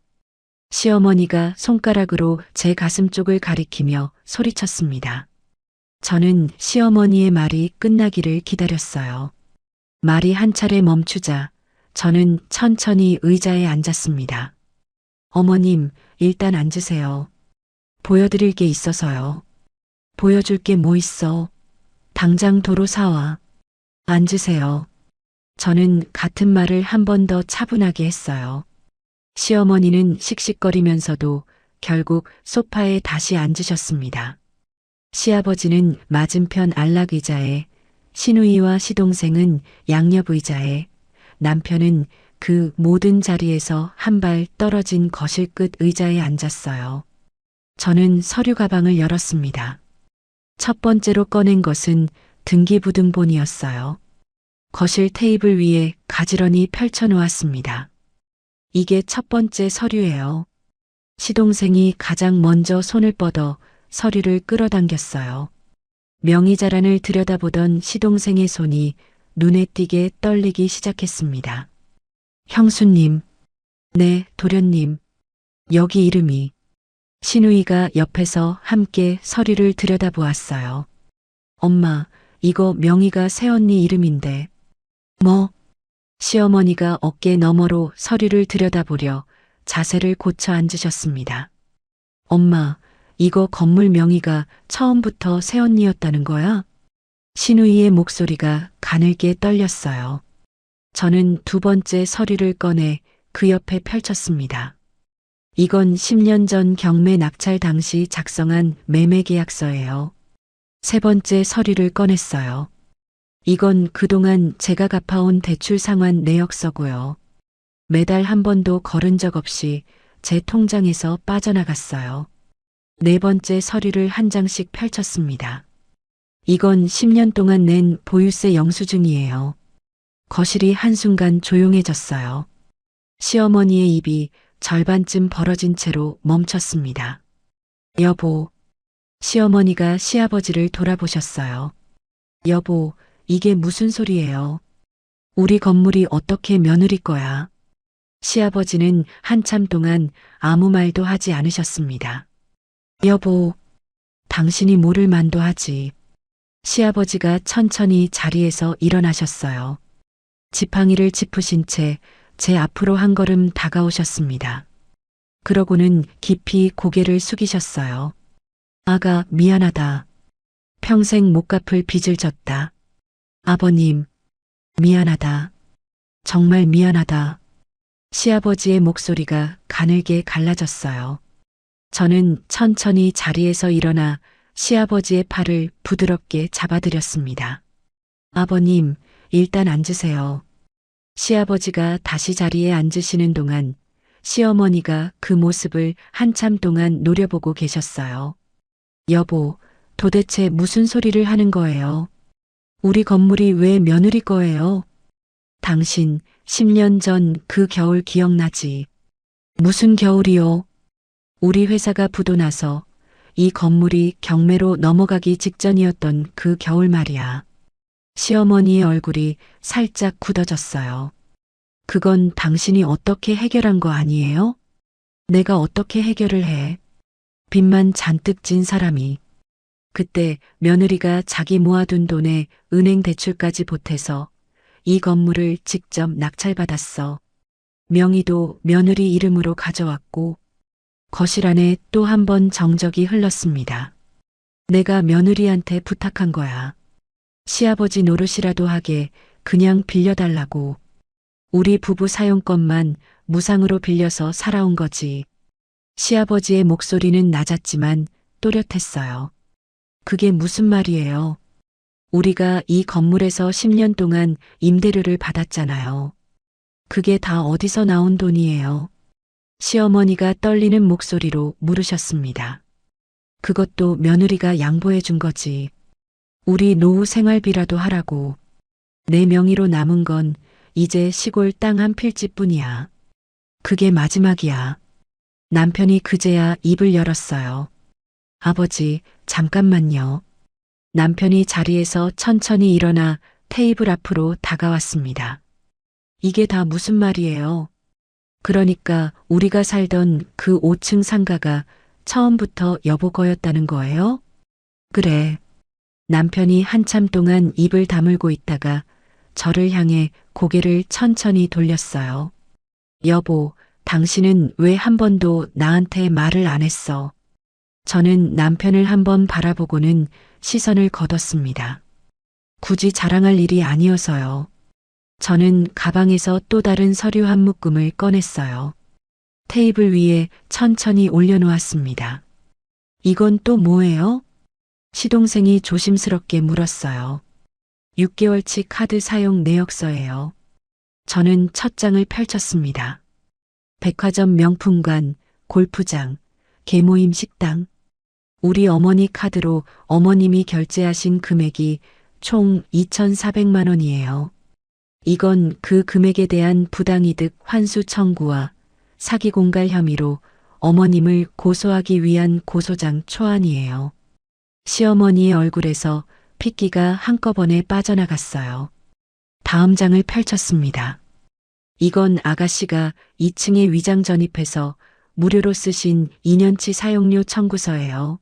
시어머니가 손가락으로 제 가슴 쪽을 가리키며 소리쳤습니다. 저는 시어머니의 말이 끝나기를 기다렸어요. 말이 한 차례 멈추자 저는 천천히 의자에 앉았습니다. 어머님, 일단 앉으세요. 보여드릴 게 있어서요. 보여줄 게 뭐 있어? 당장 도로 사와. 앉으세요. 저는 같은 말을 한 번 더 차분하게 했어요. 시어머니는 씩씩거리면서도 결국 소파에 다시 앉으셨습니다. 시아버지는 맞은편 안락의자에, 시누이와 시동생은 양옆 의자에, 남편은 그 모든 자리에서 한 발 떨어진 거실 끝 의자에 앉았어요. 저는 서류 가방을 열었습니다. 첫 번째로 꺼낸 것은 등기부등본이었어요. 거실 테이블 위에 가지런히 펼쳐놓았습니다. 이게 첫 번째 서류예요. 시동생이 가장 먼저 손을 뻗어 서류를 끌어당겼어요. 명의자란을 들여다보던 시동생의 손이 눈에 띄게 떨리기 시작했습니다. 형수님, 네, 도련님, 여기 이름이. 시누이가 옆에서 함께 서류를 들여다보았어요. 엄마, 이거 명의가 새언니 이름인데. 뭐? 시어머니가 어깨 너머로 서류를 들여다보려 자세를 고쳐 앉으셨습니다. 엄마, 이거 건물 명의가 처음부터 새언니였다는 거야? 시누이의 목소리가 가늘게 떨렸어요. 저는 두 번째 서류를 꺼내 그 옆에 펼쳤습니다. 이건 10년 전 경매 낙찰 당시 작성한 매매계약서예요. 세 번째 서류를 꺼냈어요. 이건 그동안 제가 갚아온 대출 상환 내역서고요. 매달 한 번도 거른 적 없이 제 통장에서 빠져나갔어요. 네 번째 서류를 한 장씩 펼쳤습니다. 이건 10년 동안 낸 보유세 영수증이에요. 거실이 한순간 조용해졌어요. 시어머니의 입이 절반쯤 벌어진 채로 멈췄습니다. 여보, 시어머니가 시아버지를 돌아보셨어요. 여보, 이게 무슨 소리예요? 우리 건물이 어떻게 며느리 거야? 시아버지는 한참 동안 아무 말도 하지 않으셨습니다. 여보, 당신이 모를 만도 하지. 시아버지가 천천히 자리에서 일어나셨어요. 지팡이를 짚으신 채 제 앞으로 한 걸음 다가오셨습니다. 그러고는 깊이 고개를 숙이셨어요. 아가, 미안하다. 평생 못 갚을 빚을 졌다. 아버님, 미안하다. 정말 미안하다. 시아버지의 목소리가 가늘게 갈라졌어요. 저는 천천히 자리에서 일어나 시아버지의 팔을 부드럽게 잡아드렸습니다. 아버님, 일단 앉으세요. 시아버지가 다시 자리에 앉으시는 동안 시어머니가 그 모습을 한참 동안 노려보고 계셨어요. 여보, 도대체 무슨 소리를 하는 거예요? 우리 건물이 왜 며느리 거예요? 당신 10년 전 그 겨울 기억나지? 무슨 겨울이요? 우리 회사가 부도 나서 이 건물이 경매로 넘어가기 직전이었던 그 겨울 말이야. 시어머니의 얼굴이 살짝 굳어졌어요. 그건 당신이 어떻게 해결한 거 아니에요? 내가 어떻게 해결을 해? 빚만 잔뜩 진 사람이. 그때 며느리가 자기 모아둔 돈에 은행 대출까지 보태서 이 건물을 직접 낙찰받았어. 명의도 며느리 이름으로 가져왔고 거실 안에 또 한 번 정적이 흘렀습니다. 내가 며느리한테 부탁한 거야. 시아버지 노릇이라도 하게 그냥 빌려달라고. 우리 부부 사용권만 무상으로 빌려서 살아온 거지. 시아버지의 목소리는 낮았지만 또렷했어요. 그게 무슨 말이에요? 우리가 이 건물에서 10년 동안 임대료를 받았잖아요. 그게 다 어디서 나온 돈이에요? 시어머니가 떨리는 목소리로 물으셨습니다. 그것도 며느리가 양보해 준 거지. 우리 노후 생활비라도 하라고. 내 명의로 남은 건 이제 시골 땅 한 필지뿐이야. 그게 마지막이야. 남편이 그제야 입을 열었어요. 아버지, 잠깐만요. 남편이 자리에서 천천히 일어나 테이블 앞으로 다가왔습니다. 이게 다 무슨 말이에요? 그러니까 우리가 살던 그 5층 상가가 처음부터 여보 거였다는 거예요? 그래. 남편이 한참 동안 입을 다물고 있다가 저를 향해 고개를 천천히 돌렸어요. 여보, 당신은 왜 한 번도 나한테 말을 안 했어? 저는 남편을 한번 바라보고는 시선을 거뒀습니다. 굳이 자랑할 일이 아니어서요. 저는 가방에서 또 다른 서류 한 묶음을 꺼냈어요. 테이블 위에 천천히 올려놓았습니다. 이건 또 뭐예요? 시동생이 조심스럽게 물었어요. 6개월치 카드 사용 내역서예요. 저는 첫 장을 펼쳤습니다. 백화점 명품관, 골프장, 계모임 식당. 우리 어머니 카드로 어머님이 결제하신 금액이 총 2,400만 원이에요. 이건 그 금액에 대한 부당이득 환수 청구와 사기 공갈 혐의로 어머님을 고소하기 위한 고소장 초안이에요. 시어머니의 얼굴에서 핏기가 한꺼번에 빠져나갔어요. 다음 장을 펼쳤습니다. 이건 아가씨가 2층에 위장 전입해서 무료로 쓰신 2년치 사용료 청구서예요.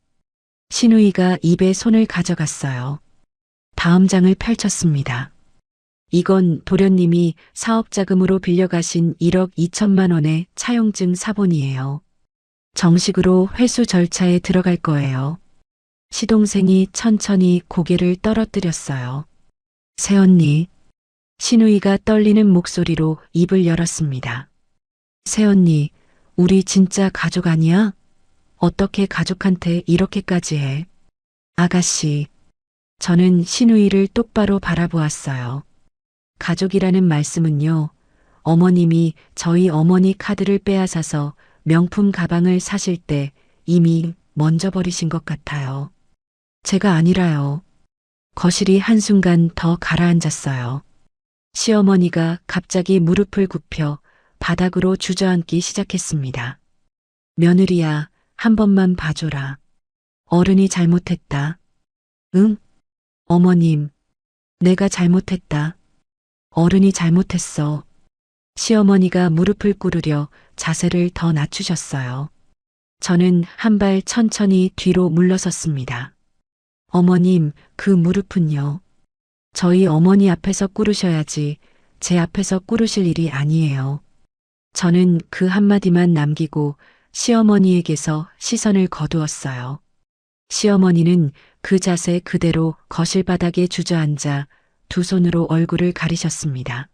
시누이가 입에 손을 가져갔어요. 다음 장을 펼쳤습니다. 이건 도련님이 사업자금으로 빌려가신 1억 2천만 원의 차용증 사본이에요. 정식으로 회수 절차에 들어갈 거예요. 시동생이 천천히 고개를 떨어뜨렸어요. 새언니. 시누이가 떨리는 목소리로 입을 열었습니다. 새언니, 우리 진짜 가족 아니야? 어떻게 가족한테 이렇게까지 해? 아가씨. 저는 시누이를 똑바로 바라보았어요. 가족이라는 말씀은요, 어머님이 저희 어머니 카드를 빼앗아서 명품 가방을 사실 때 이미 먼저 버리신 것 같아요. 제가 아니라요. 거실이 한순간 더 가라앉았어요. 시어머니가 갑자기 무릎을 굽혀 바닥으로 주저앉기 시작했습니다. 며느리야, 한 번만 봐줘라. 어른이 잘못했다. 응? 어머님, 내가 잘못했다. 어른이 잘못했어. 시어머니가 무릎을 꿇으려 자세를 더 낮추셨어요. 저는 한 발 천천히 뒤로 물러섰습니다. 어머님, 그 무릎은요. 저희 어머니 앞에서 꿇으셔야지 제 앞에서 꿇으실 일이 아니에요. 저는 그 한마디만 남기고 시어머니에게서 시선을 거두었어요. 시어머니는 그 자세 그대로 거실 바닥에 주저앉아 두 손으로 얼굴을 가리셨습니다.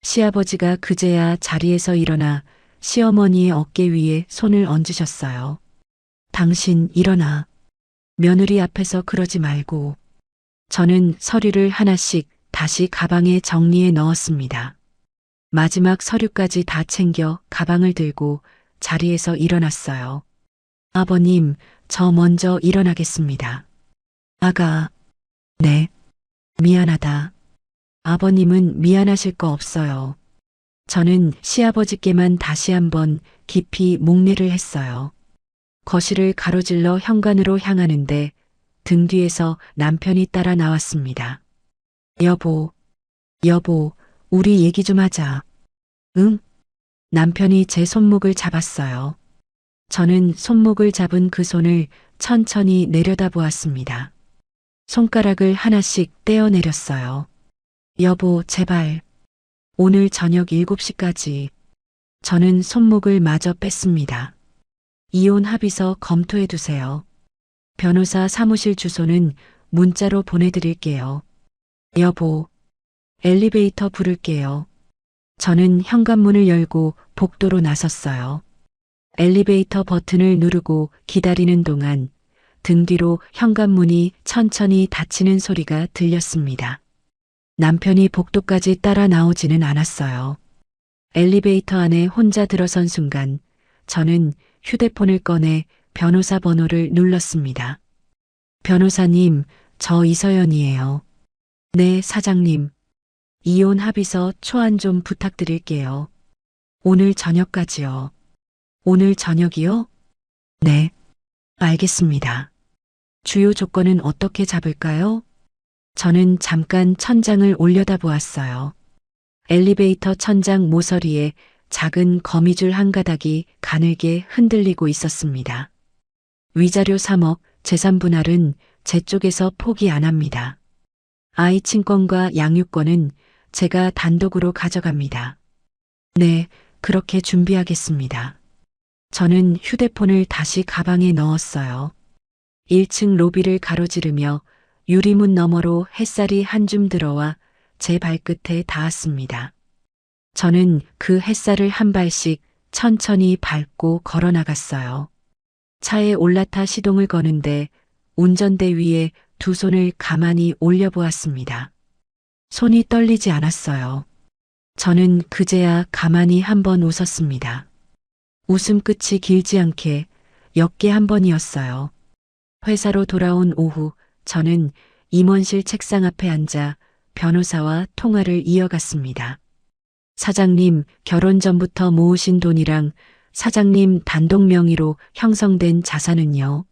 시아버지가 그제야 자리에서 일어나 시어머니의 어깨 위에 손을 얹으셨어요. 당신 일어나. 며느리 앞에서 그러지 말고. 저는 서류를 하나씩 다시 가방에 정리해 넣었습니다. 마지막 서류까지 다 챙겨 가방을 들고 자리에서 일어났어요. 아버님, 저 먼저 일어나겠습니다. 아가, 네, 미안하다. 아버님은 미안하실 거 없어요. 저는 시아버지께만 다시 한번 깊이 목례를 했어요. 거실을 가로질러 현관으로 향하는데 등 뒤에서 남편이 따라 나왔습니다. 여보, 우리 얘기 좀 하자. 응? 남편이 제 손목을 잡았어요. 저는 손목을 잡은 그 손을 천천히 내려다보았습니다. 손가락을 하나씩 떼어내렸어요. 여보, 제발. 오늘 저녁 7시까지. 저는 손목을 마저 뺐습니다. 이혼 합의서 검토해 두세요. 변호사 사무실 주소는 문자로 보내드릴게요. 여보, 엘리베이터 부를게요. 저는 현관문을 열고 복도로 나섰어요. 엘리베이터 버튼을 누르고 기다리는 동안 등 뒤로 현관문이 천천히 닫히는 소리가 들렸습니다. 남편이 복도까지 따라 나오지는 않았어요. 엘리베이터 안에 혼자 들어선 순간 저는 휴대폰을 꺼내 변호사 번호를 눌렀습니다. 변호사님, 저 이서연이에요. 네, 사장님. 이혼 합의서 초안 좀 부탁드릴게요. 오늘 저녁까지요. 오늘 저녁이요? 네. 알겠습니다. 주요 조건은 어떻게 잡을까요? 저는 잠깐 천장을 올려다보았어요. 엘리베이터 천장 모서리에 작은 거미줄 한 가닥이 가늘게 흔들리고 있었습니다. 위자료 3억, 재산 분할은 제 쪽에서 포기 안 합니다. 아이 친권과 양육권은 제가 단독으로 가져갑니다. 네, 그렇게 준비하겠습니다. 저는 휴대폰을 다시 가방에 넣었어요. 1층 로비를 가로지르며 유리문 너머로 햇살이 한 줌 들어와 제 발끝에 닿았습니다. 저는 그 햇살을 한 발씩 천천히 밟고 걸어 나갔어요. 차에 올라타 시동을 거는데 운전대 위에 두 손을 가만히 올려보았습니다. 손이 떨리지 않았어요. 저는 그제야 가만히 한번 웃었습니다. 웃음 끝이 길지 않게 옅게 한 번이었어요. 회사로 돌아온 오후 저는 임원실 책상 앞에 앉아 변호사와 통화를 이어갔습니다. 사장님, 결혼 전부터 모으신 돈이랑 사장님 단독 명의로 형성된 자산은요.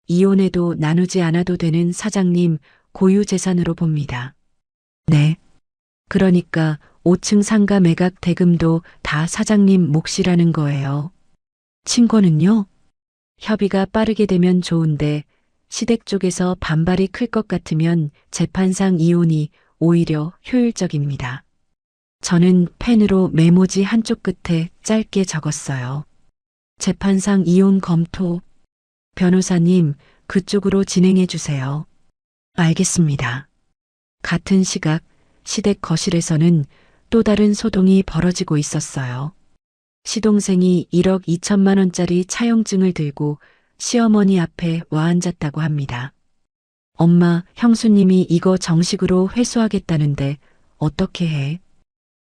이혼해도 나누지 않아도 되는 사장님 고유 재산으로 봅니다. 네. 그러니까 5층 상가 매각 대금도 다 사장님 몫이라는 거예요. 친권은요? 협의가 빠르게 되면 좋은데 시댁 쪽에서 반발이 클 것 같으면 재판상 이혼이 오히려 효율적입니다. 저는 펜으로 메모지 한쪽 끝에 짧게 적었어요. 재판상 이혼 검토. 변호사님, 그쪽으로 진행해 주세요. 알겠습니다. 같은 시각 시댁 거실에서는 또 다른 소동이 벌어지고 있었어요. 시동생이 1억 2천만 원짜리 차용증을 들고 시어머니 앞에 와 앉았다고 합니다. 엄마, 형수님이 이거 정식으로 회수하겠다는데 어떻게 해?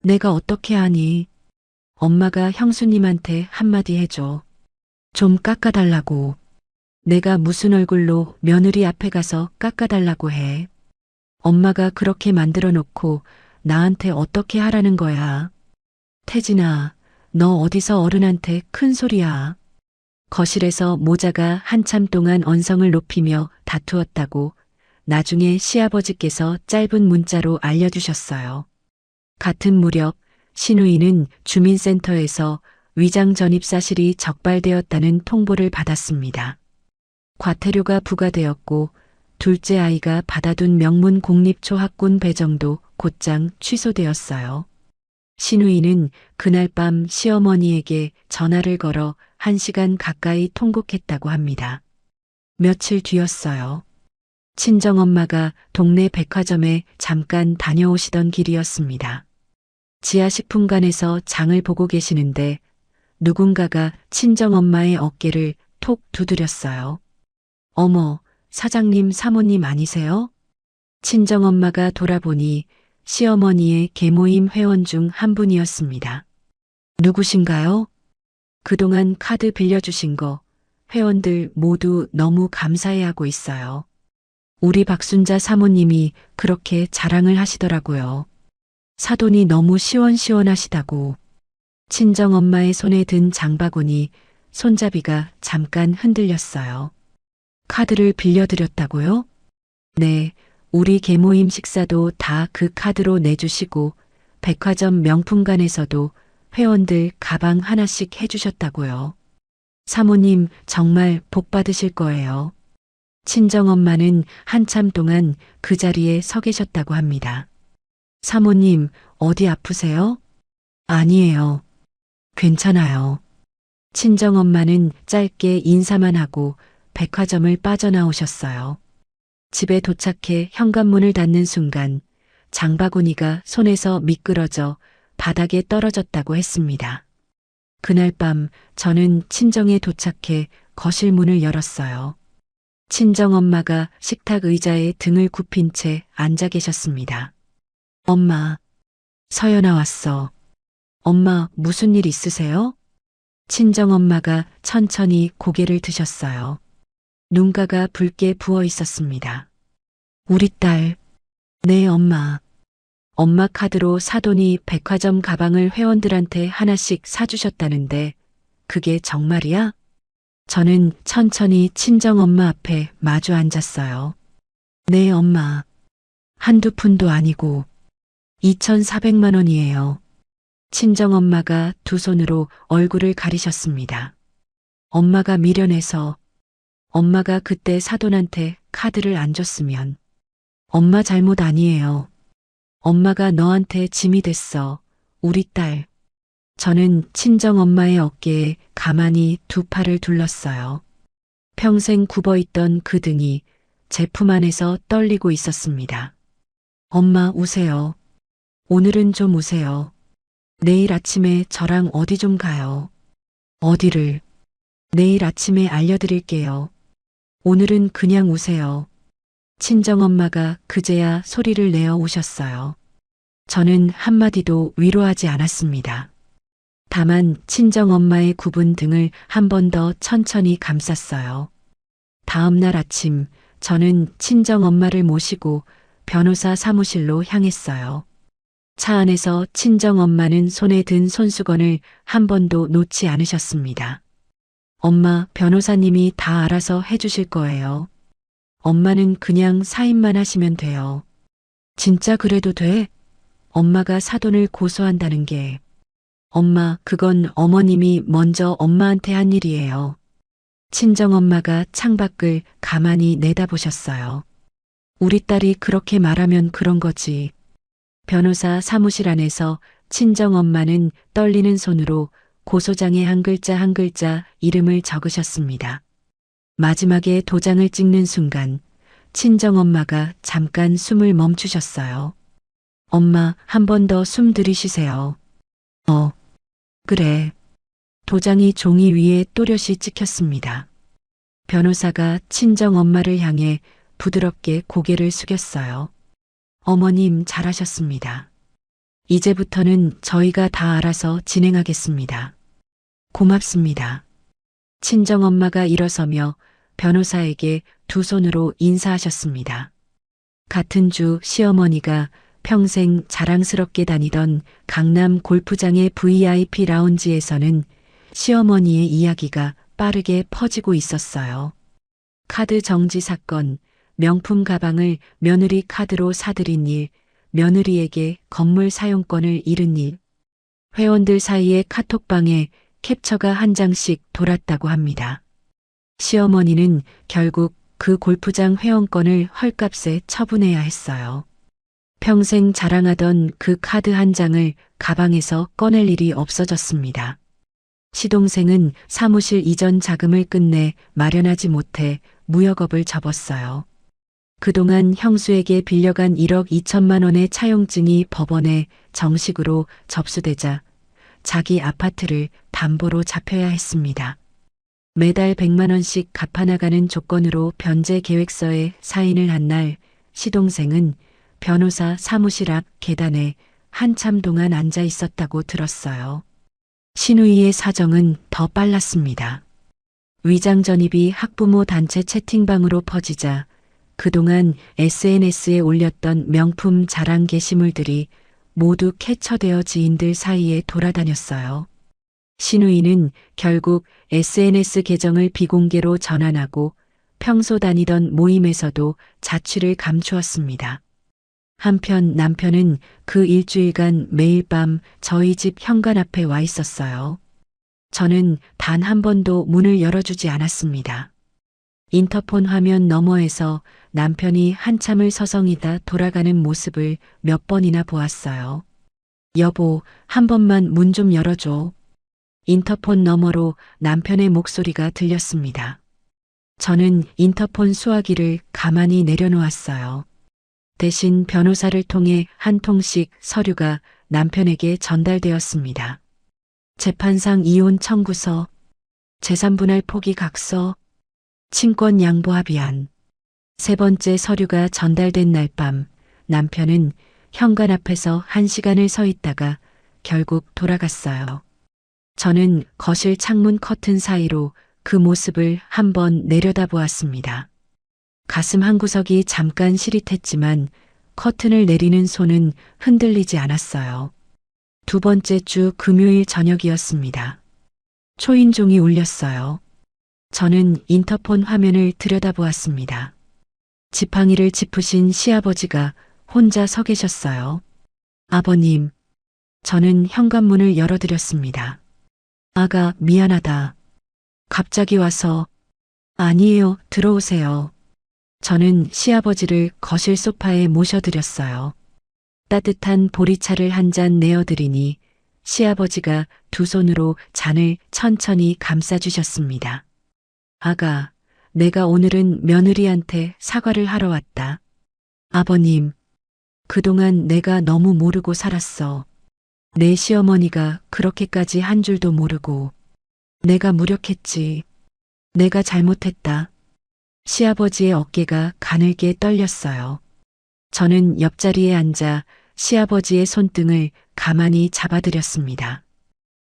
내가 어떻게 하니? 엄마가 형수님한테 한마디 해줘. 좀 깎아달라고. 내가 무슨 얼굴로 며느리 앞에 가서 깎아달라고 해. 엄마가 그렇게 만들어 놓고 나한테 어떻게 하라는 거야. 태진아, 너 어디서 어른한테 큰 소리야. 거실에서 모자가 한참 동안 언성을 높이며 다투었다고 나중에 시아버지께서 짧은 문자로 알려주셨어요. 같은 무렵 신우이는 주민센터에서 위장 전입 사실이 적발되었다는 통보를 받았습니다. 과태료가 부과되었고 둘째 아이가 받아둔 명문 공립초학군 배정도 곧장 취소되었어요. 신우이는 그날 밤 시어머니에게 전화를 걸어 1시간 가까이 통곡했다고 합니다. 며칠 뒤였어요. 친정엄마가 동네 백화점에 잠깐 다녀오시던 길이었습니다. 지하식품관에서 장을 보고 계시는데 누군가가 친정엄마의 어깨를 톡 두드렸어요. 어머, 사장님 사모님 아니세요? 친정엄마가 돌아보니 시어머니의 계모임 회원 중 한 분이었습니다. 누구신가요? 그동안 카드 빌려주신 거 회원들 모두 너무 감사해하고 있어요. 우리 박순자 사모님이 그렇게 자랑을 하시더라고요. 사돈이 너무 시원시원하시다고. 친정엄마의 손에 든 장바구니 손잡이가 잠깐 흔들렸어요. 카드를 빌려드렸다고요? 네, 우리 계모임 식사도 다 그 카드로 내주시고 백화점 명품관에서도 회원들 가방 하나씩 해주셨다고요. 사모님 정말 복 받으실 거예요. 친정엄마는 한참 동안 그 자리에 서 계셨다고 합니다. 사모님 어디 아프세요? 아니에요. 괜찮아요. 친정엄마는 짧게 인사만 하고 백화점을 빠져나오셨어요. 집에 도착해 현관문을 닫는 순간 장바구니가 손에서 미끄러져 바닥에 떨어졌다고 했습니다. 그날 밤 저는 친정에 도착해 거실 문을 열었어요. 친정엄마가 식탁 의자에 등을 굽힌 채 앉아 계셨습니다. 엄마, 서연아 왔어. 엄마 무슨 일 있으세요? 친정엄마가 천천히 고개를 드셨어요. 눈가가 붉게 부어 있었습니다. 우리 딸, 네 엄마. 엄마 카드로 사돈이 백화점 가방을 회원들한테 하나씩 사주셨다는데 그게 정말이야? 저는 천천히 친정엄마 앞에 마주 앉았어요. 네 엄마. 한두 푼도 아니고 2,400만 원이에요. 친정엄마가 두 손으로 얼굴을 가리셨습니다. 엄마가 미련해서 엄마가 그때 사돈한테 카드를 안 줬으면 엄마 잘못 아니에요. 엄마가 너한테 짐이 됐어. 우리 딸. 저는 친정엄마의 어깨에 가만히 두 팔을 둘렀어요. 평생 굽어있던 그 등이 제 품 안에서 떨리고 있었습니다. 엄마 우세요. 오늘은 좀 우세요. 내일 아침에 저랑 어디 좀 가요. 어디를? 내일 아침에 알려드릴게요. 오늘은 그냥 우세요. 친정엄마가 그제야 소리를 내어 우셨어요. 저는 한마디도 위로하지 않았습니다. 다만 친정엄마의 굽은 등을 한 번 더 천천히 감쌌어요. 다음 날 아침 저는 친정엄마를 모시고 변호사 사무실로 향했어요. 차 안에서 친정엄마는 손에 든 손수건을 한 번도 놓지 않으셨습니다. 엄마, 변호사님이 다 알아서 해주실 거예요. 엄마는 그냥 사인만 하시면 돼요. 진짜 그래도 돼? 엄마가 사돈을 고소한다는 게. 엄마, 그건 어머님이 먼저 엄마한테 한 일이에요. 친정엄마가 창밖을 가만히 내다보셨어요. 우리 딸이 그렇게 말하면 그런 거지. 변호사 사무실 안에서 친정엄마는 떨리는 손으로 고소장에 한 글자 한 글자 이름을 적으셨습니다. 마지막에 도장을 찍는 순간 친정엄마가 잠깐 숨을 멈추셨어요. 엄마, 한 번 더 숨 들이쉬세요. 그래. 도장이 종이 위에 또렷이 찍혔습니다. 변호사가 친정엄마를 향해 부드럽게 고개를 숙였어요. 어머님 잘하셨습니다. 이제부터는 저희가 다 알아서 진행하겠습니다. 고맙습니다. 친정엄마가 일어서며 변호사에게 두 손으로 인사하셨습니다. 같은 주 시어머니가 평생 자랑스럽게 다니던 강남 골프장의 VIP 라운지에서는 시어머니의 이야기가 빠르게 퍼지고 있었어요. 카드 정지 사건, 명품 가방을 며느리 카드로 사들인 일, 며느리에게 건물 사용권을 잃은 일, 회원들 사이의 카톡방에 캡처가 한 장씩 돌았다고 합니다. 시어머니는 결국 그 골프장 회원권을 헐값에 처분해야 했어요. 평생 자랑하던 그 카드 한 장을 가방에서 꺼낼 일이 없어졌습니다. 시동생은 사무실 이전 자금을 끝내 마련하지 못해 무역업을 접었어요. 그동안 형수에게 빌려간 1억 2천만 원의 차용증이 법원에 정식으로 접수되자 자기 아파트를 담보로 잡혀야 했습니다. 매달 100만 원씩 갚아나가는 조건으로 변제 계획서에 사인을 한 날 시동생은 변호사 사무실 앞 계단에 한참 동안 앉아 있었다고 들었어요. 신우이의 사정은 더 빨랐습니다. 위장 전입이 학부모 단체 채팅방으로 퍼지자 그동안 SNS에 올렸던 명품 자랑 게시물들이 모두 캡처되어 지인들 사이에 돌아다녔어요. 신우이는 결국 SNS 계정을 비공개로 전환하고 평소 다니던 모임에서도 자취를 감추었습니다. 한편 남편은 그 일주일간 매일 밤 저희 집 현관 앞에 와 있었어요. 저는 단 한 번도 문을 열어주지 않았습니다. 인터폰 화면 너머에서 남편이 한참을 서성이다 돌아가는 모습을 몇 번이나 보았어요. 여보, 한 번만 문 좀 열어줘. 인터폰 너머로 남편의 목소리가 들렸습니다. 저는 인터폰 수화기를 가만히 내려놓았어요. 대신 변호사를 통해 한 통씩 서류가 남편에게 전달되었습니다. 재판상 이혼 청구서, 재산분할 포기 각서, 친권 양보 합의안. 세 번째 서류가 전달된 날 밤 남편은 현관 앞에서 1시간을 서 있다가 결국 돌아갔어요. 저는 거실 창문 커튼 사이로 그 모습을 한번 내려다보았습니다. 가슴 한구석이 잠깐 시릿했지만 커튼을 내리는 손은 흔들리지 않았어요. 두 번째 주 금요일 저녁이었습니다. 초인종이 울렸어요. 저는 인터폰 화면을 들여다보았습니다. 지팡이를 짚으신 시아버지가 혼자 서 계셨어요. 아버님, 저는 현관문을 열어드렸습니다. 아가, 미안하다. 갑자기 와서. 아니에요, 들어오세요. 저는 시아버지를 거실 소파에 모셔드렸어요. 따뜻한 보리차를 한 잔 내어드리니 시아버지가 두 손으로 잔을 천천히 감싸주셨습니다. 아가, 내가 오늘은 며느리한테 사과를 하러 왔다. 아버님, 그동안 내가 너무 모르고 살았어. 내 시어머니가 그렇게까지 한 줄도 모르고. 내가 무력했지. 내가 잘못했다. 시아버지의 어깨가 가늘게 떨렸어요. 저는 옆자리에 앉아 시아버지의 손등을 가만히 잡아드렸습니다.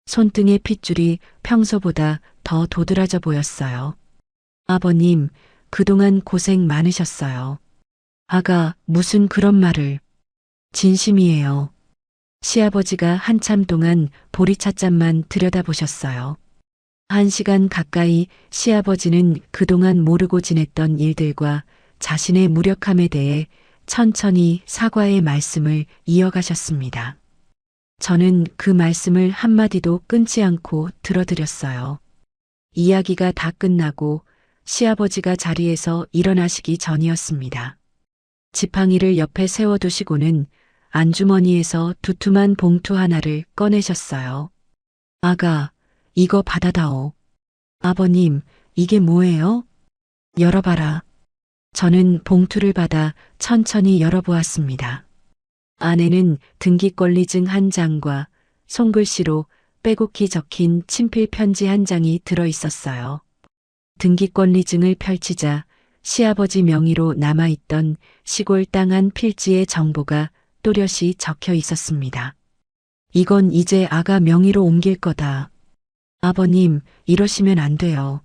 손등의 핏줄이 평소보다 더 도드라져 보였어요. 아버님, 그동안 고생 많으셨어요. 아가, 무슨 그런 말을. 진심이에요. 시아버지가 한참 동안 보리찻잔만 들여다보셨어요. 1시간 가까이 시아버지는 그동안 모르고 지냈던 일들과 자신의 무력함에 대해 천천히 사과의 말씀을 이어가셨습니다. 저는 그 말씀을 한마디도 끊지 않고 들어드렸어요. 이야기가 다 끝나고 시아버지가 자리에서 일어나시기 전이었습니다. 지팡이를 옆에 세워두시고는 안주머니에서 두툼한 봉투 하나를 꺼내셨어요. 아가, 이거 받아다오. 아버님, 이게 뭐예요? 열어봐라. 저는 봉투를 받아 천천히 열어보았습니다. 안에는 등기권리증 한 장과 손글씨로 빼곡히 적힌 친필 편지 한 장이 들어 있었어요. 등기권리증을 펼치자 시아버지 명의로 남아있던 시골 땅 한 필지의 정보가 또렷이 적혀 있었습니다. 이건 이제 아가 명의로 옮길 거다. 아버님, 이러시면 안 돼요.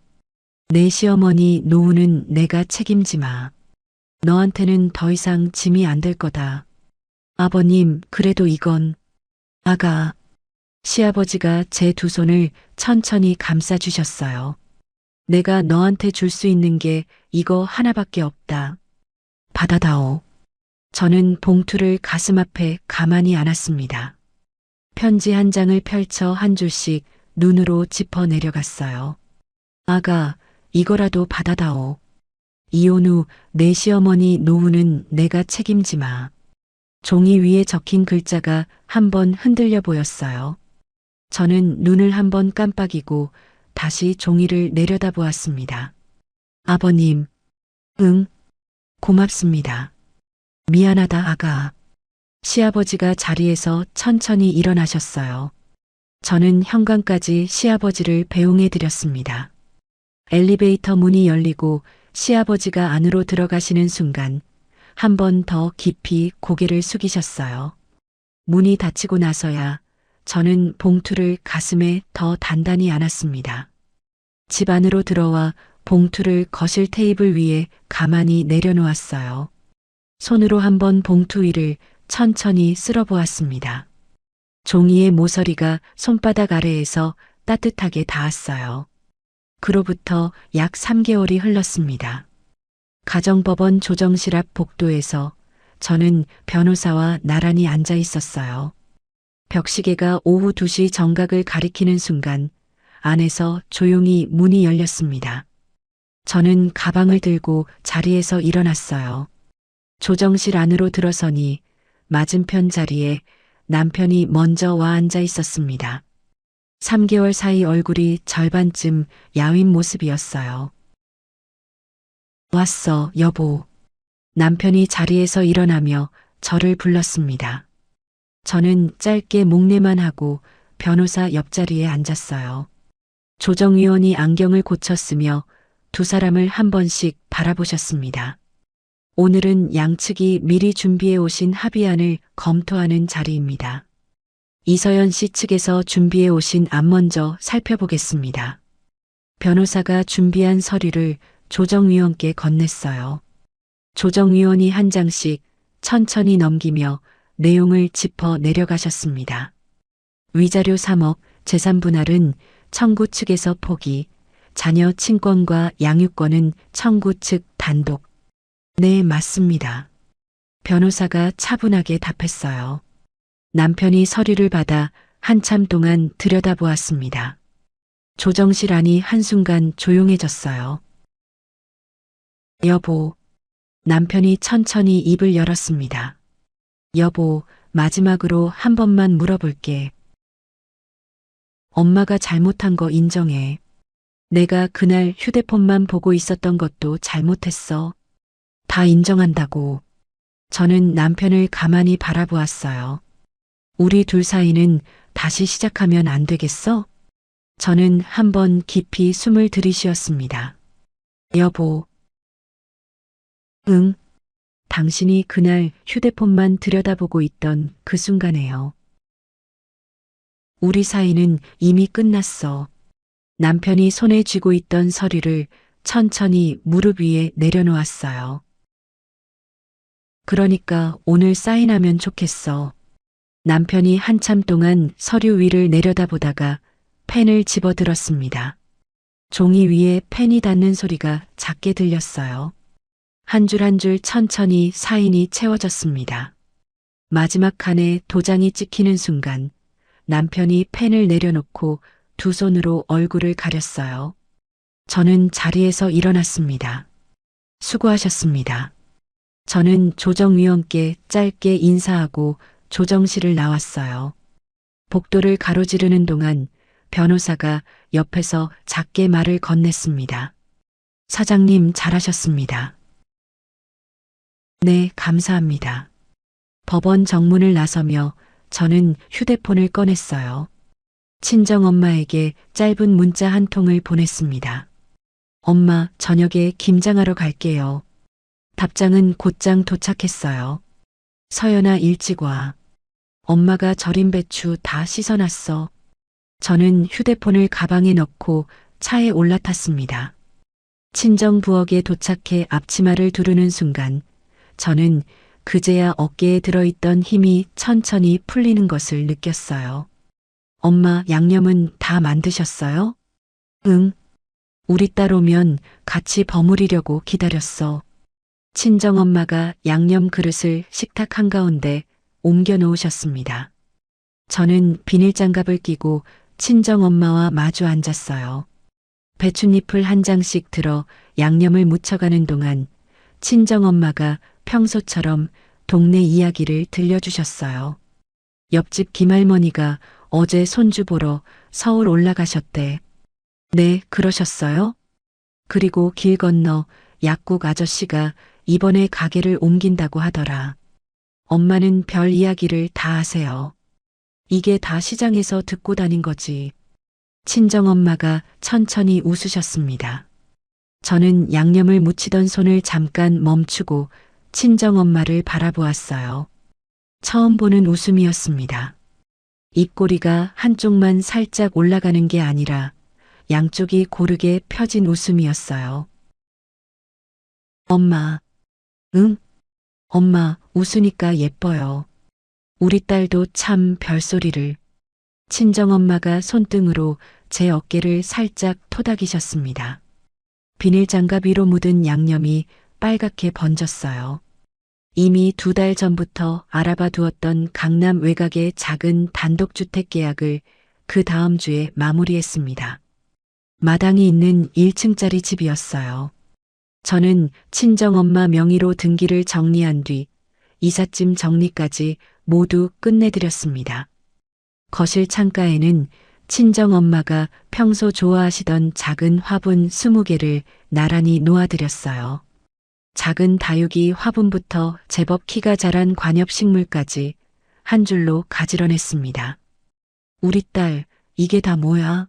내 시어머니 노후는 내가 책임지 마. 너한테는 더 이상 짐이 안 될 거다. 아버님, 그래도 이건 아가. 시아버지가 제 두 손을 천천히 감싸주셨어요. 내가 너한테 줄 수 있는 게 이거 하나밖에 없다. 받아다오. 저는 봉투를 가슴 앞에 가만히 안았습니다. 편지 한 장을 펼쳐 한 줄씩 눈으로 짚어 내려갔어요. 아가, 이거라도 받아다오. 이혼 후 내 시어머니 노후는 내가 책임지 마. 종이 위에 적힌 글자가 한번 흔들려 보였어요. 저는 눈을 한번 깜빡이고 다시 종이를 내려다보았습니다. 아버님, 응, 고맙습니다. 미안하다, 아가. 시아버지가 자리에서 천천히 일어나셨어요. 저는 현관까지 시아버지를 배웅해 드렸습니다. 엘리베이터 문이 열리고 시아버지가 안으로 들어가시는 순간 한 번 더 깊이 고개를 숙이셨어요. 문이 닫히고 나서야 저는 봉투를 가슴에 더 단단히 안았습니다. 집 안으로 들어와 봉투를 거실 테이블 위에 가만히 내려놓았어요. 손으로 한번 봉투 위를 천천히 쓸어보았습니다. 종이의 모서리가 손바닥 아래에서 따뜻하게 닿았어요. 그로부터 약 3개월이 흘렀습니다. 가정법원 조정실 앞 복도에서 저는 변호사와 나란히 앉아 있었어요. 벽시계가 오후 2시 정각을 가리키는 순간 안에서 조용히 문이 열렸습니다. 저는 가방을 들고 자리에서 일어났어요. 조정실 안으로 들어서니 맞은편 자리에 남편이 먼저 와 앉아 있었습니다. 3개월 사이 얼굴이 절반쯤 야윈 모습이었어요. 왔어, 여보. 남편이 자리에서 일어나며 저를 불렀습니다. 저는 짧게 목례만 하고 변호사 옆자리에 앉았어요. 조정위원이 안경을 고쳤으며 두 사람을 한 번씩 바라보셨습니다. 오늘은 양측이 미리 준비해 오신 합의안을 검토하는 자리입니다. 이서연 씨 측에서 준비해 오신 안 먼저 살펴보겠습니다. 변호사가 준비한 서류를 조정위원께 건넸어요. 조정위원이 한 장씩 천천히 넘기며 내용을 짚어 내려가셨습니다. 위자료 3억, 재산 분할은 청구 측에서 포기, 자녀 친권과 양육권은 청구 측 단독. 네, 맞습니다. 변호사가 차분하게 답했어요. 남편이 서류를 받아 한참 동안 들여다보았습니다. 조정실 안이 한순간 조용해졌어요. 여보. 남편이 천천히 입을 열었습니다. 여보, 마지막으로 한 번만 물어볼게. 엄마가 잘못한 거 인정해. 내가 그날 휴대폰만 보고 있었던 것도 잘못했어. 다 인정한다고. 저는 남편을 가만히 바라보았어요. 우리 둘 사이는 다시 시작하면 안 되겠어? 저는 한번 깊이 숨을 들이쉬었습니다. 여보. 응. 당신이 그날 휴대폰만 들여다보고 있던 그 순간에요. 우리 사이는 이미 끝났어. 남편이 손에 쥐고 있던 서류를 천천히 무릎 위에 내려놓았어요. 그러니까 오늘 사인하면 좋겠어. 남편이 한참 동안 서류 위를 내려다보다가 펜을 집어들었습니다. 종이 위에 펜이 닿는 소리가 작게 들렸어요. 한 줄 한 줄 천천히 사인이 채워졌습니다. 마지막 칸에 도장이 찍히는 순간 남편이 펜을 내려놓고 두 손으로 얼굴을 가렸어요. 저는 자리에서 일어났습니다. 수고하셨습니다. 저는 조정위원께 짧게 인사하고 조정실을 나왔어요. 복도를 가로지르는 동안 변호사가 옆에서 작게 말을 건넸습니다. 사장님 잘하셨습니다. 네, 감사합니다. 법원 정문을 나서며 저는 휴대폰을 꺼냈어요. 친정엄마에게 짧은 문자 한 통을 보냈습니다. 엄마, 저녁에 김장하러 갈게요. 답장은 곧장 도착했어요. 서연아, 일찍 와. 엄마가 절인 배추 다 씻어놨어. 저는 휴대폰을 가방에 넣고 차에 올라탔습니다. 친정 부엌에 도착해 앞치마를 두르는 순간 저는 그제야 어깨에 들어있던 힘이 천천히 풀리는 것을 느꼈어요. 엄마, 양념은 다 만드셨어요? 응. 우리 딸 오면 같이 버무리려고 기다렸어. 친정엄마가 양념 그릇을 식탁 한가운데 옮겨 놓으셨습니다. 저는 비닐장갑을 끼고 친정엄마와 마주 앉았어요. 배춧잎을 한 장씩 들어 양념을 묻혀가는 동안 친정엄마가 평소처럼 동네 이야기를 들려주셨어요. 옆집 김할머니가 어제 손주 보러 서울 올라가셨대. 네, 그러셨어요? 그리고 길 건너 약국 아저씨가 이번에 가게를 옮긴다고 하더라. 엄마는 별 이야기를 다 아세요. 이게 다 시장에서 듣고 다닌 거지. 친정엄마가 천천히 웃으셨습니다. 저는 양념을 묻히던 손을 잠깐 멈추고 친정엄마를 바라보았어요. 처음 보는 웃음이었습니다. 입꼬리가 한쪽만 살짝 올라가는 게 아니라 양쪽이 고르게 펴진 웃음이었어요. 엄마. 응? 엄마, 웃으니까 예뻐요. 우리 딸도 참 별소리를. 친정엄마가 손등으로 제 어깨를 살짝 토닥이셨습니다. 비닐장갑 위로 묻은 양념이 빨갛게 번졌어요. 이미 2달 전부터 알아봐 두었던 강남 외곽의 작은 단독주택 계약을 그 다음 주에 마무리했습니다. 마당이 있는 1층짜리 집이었어요. 저는 친정엄마 명의로 등기를 정리한 뒤 이삿짐 정리까지 모두 끝내드렸습니다. 거실 창가에는 친정엄마가 평소 좋아하시던 작은 화분 20개를 나란히 놓아드렸어요. 작은 다육이 화분부터 제법 키가 자란 관엽식물까지 한 줄로 가지런했습니다. 우리 딸, 이게 다 뭐야?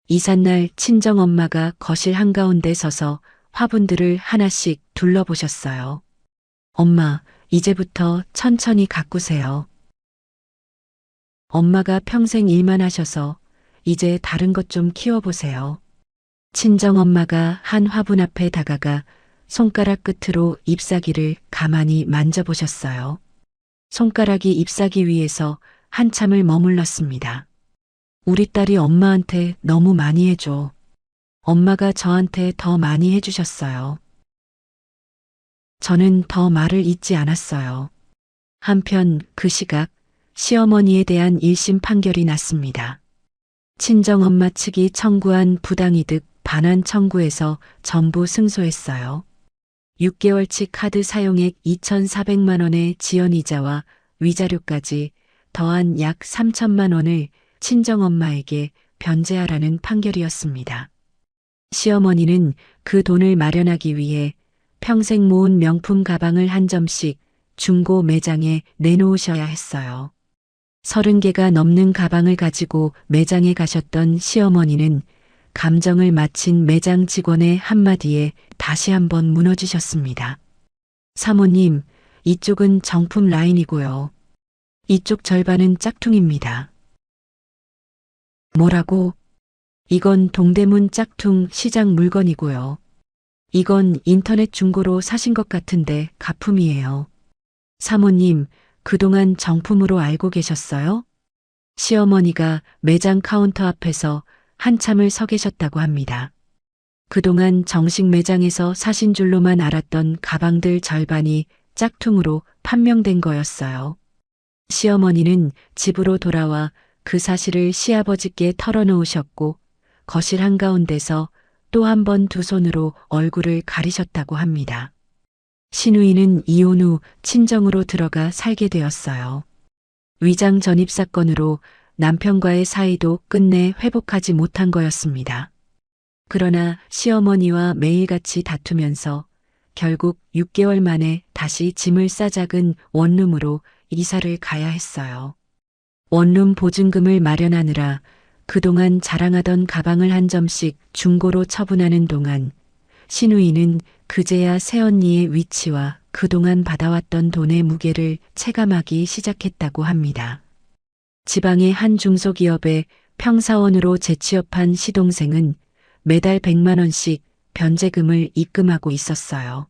이삿날 친정엄마가 거실 한가운데 서서 화분들을 하나씩 둘러보셨어요. 엄마, 이제부터 천천히 가꾸세요. 엄마가 평생 일만 하셔서 이제 다른 것 좀 키워보세요. 친정엄마가 한 화분 앞에 다가가 손가락 끝으로 잎사귀를 가만히 만져보셨어요. 손가락이 잎사귀 위에서 한참을 머물렀습니다. 우리 딸이 엄마한테 너무 많이 해줘. 엄마가 저한테 더 많이 해주셨어요. 저는 더 말을 잇지 않았어요. 한편 그 시각 시어머니에 대한 1심 판결이 났습니다. 친정엄마 측이 청구한 부당이득 반환 청구에서 전부 승소했어요. 6개월치 카드 사용액 2,400만 원의 지연이자와 위자료까지 더한 약 3천만 원을 친정엄마에게 변제하라는 판결이었습니다. 시어머니는 그 돈을 마련하기 위해 평생 모은 명품 가방을 한 점씩 중고 매장에 내놓으셔야 했어요. 30개가 넘는 가방을 가지고 매장에 가셨던 시어머니는 감정을 마친 매장 직원의 한마디에 다시 한번 무너지셨습니다. 사모님, 이쪽은 정품 라인이고요. 이쪽 절반은 짝퉁입니다. 뭐라고? 이건 동대문 짝퉁 시장 물건이고요. 이건 인터넷 중고로 사신 것 같은데 가품이에요. 사모님, 그동안 정품으로 알고 계셨어요? 시어머니가 매장 카운터 앞에서 한참을 서 계셨다고 합니다. 그동안 정식 매장에서 사신 줄로만 알았던 가방들 절반이 짝퉁으로 판명된 거였어요. 시어머니는 집으로 돌아와 그 사실을 시아버지께 털어놓으셨고 거실 한가운데서 또 한 번 두 손으로 얼굴을 가리셨다고 합니다. 신우이는 이혼 후 친정으로 들어가 살게 되었어요. 위장 전입 사건으로 남편과의 사이도 끝내 회복하지 못한 거였습니다. 그러나 시어머니와 매일같이 다투면서 결국 6개월 만에 다시 짐을 싸작은 원룸으로 이사를 가야 했어요. 원룸 보증금을 마련하느라 그동안 자랑하던 가방을 한 점씩 중고로 처분하는 동안 신우이는 그제야 새언니의 위치와 그동안 받아왔던 돈의 무게를 체감하기 시작했다고 합니다. 지방의 한 중소기업에 평사원으로 재취업한 시동생은 매달 100만 원씩 변제금을 입금하고 있었어요.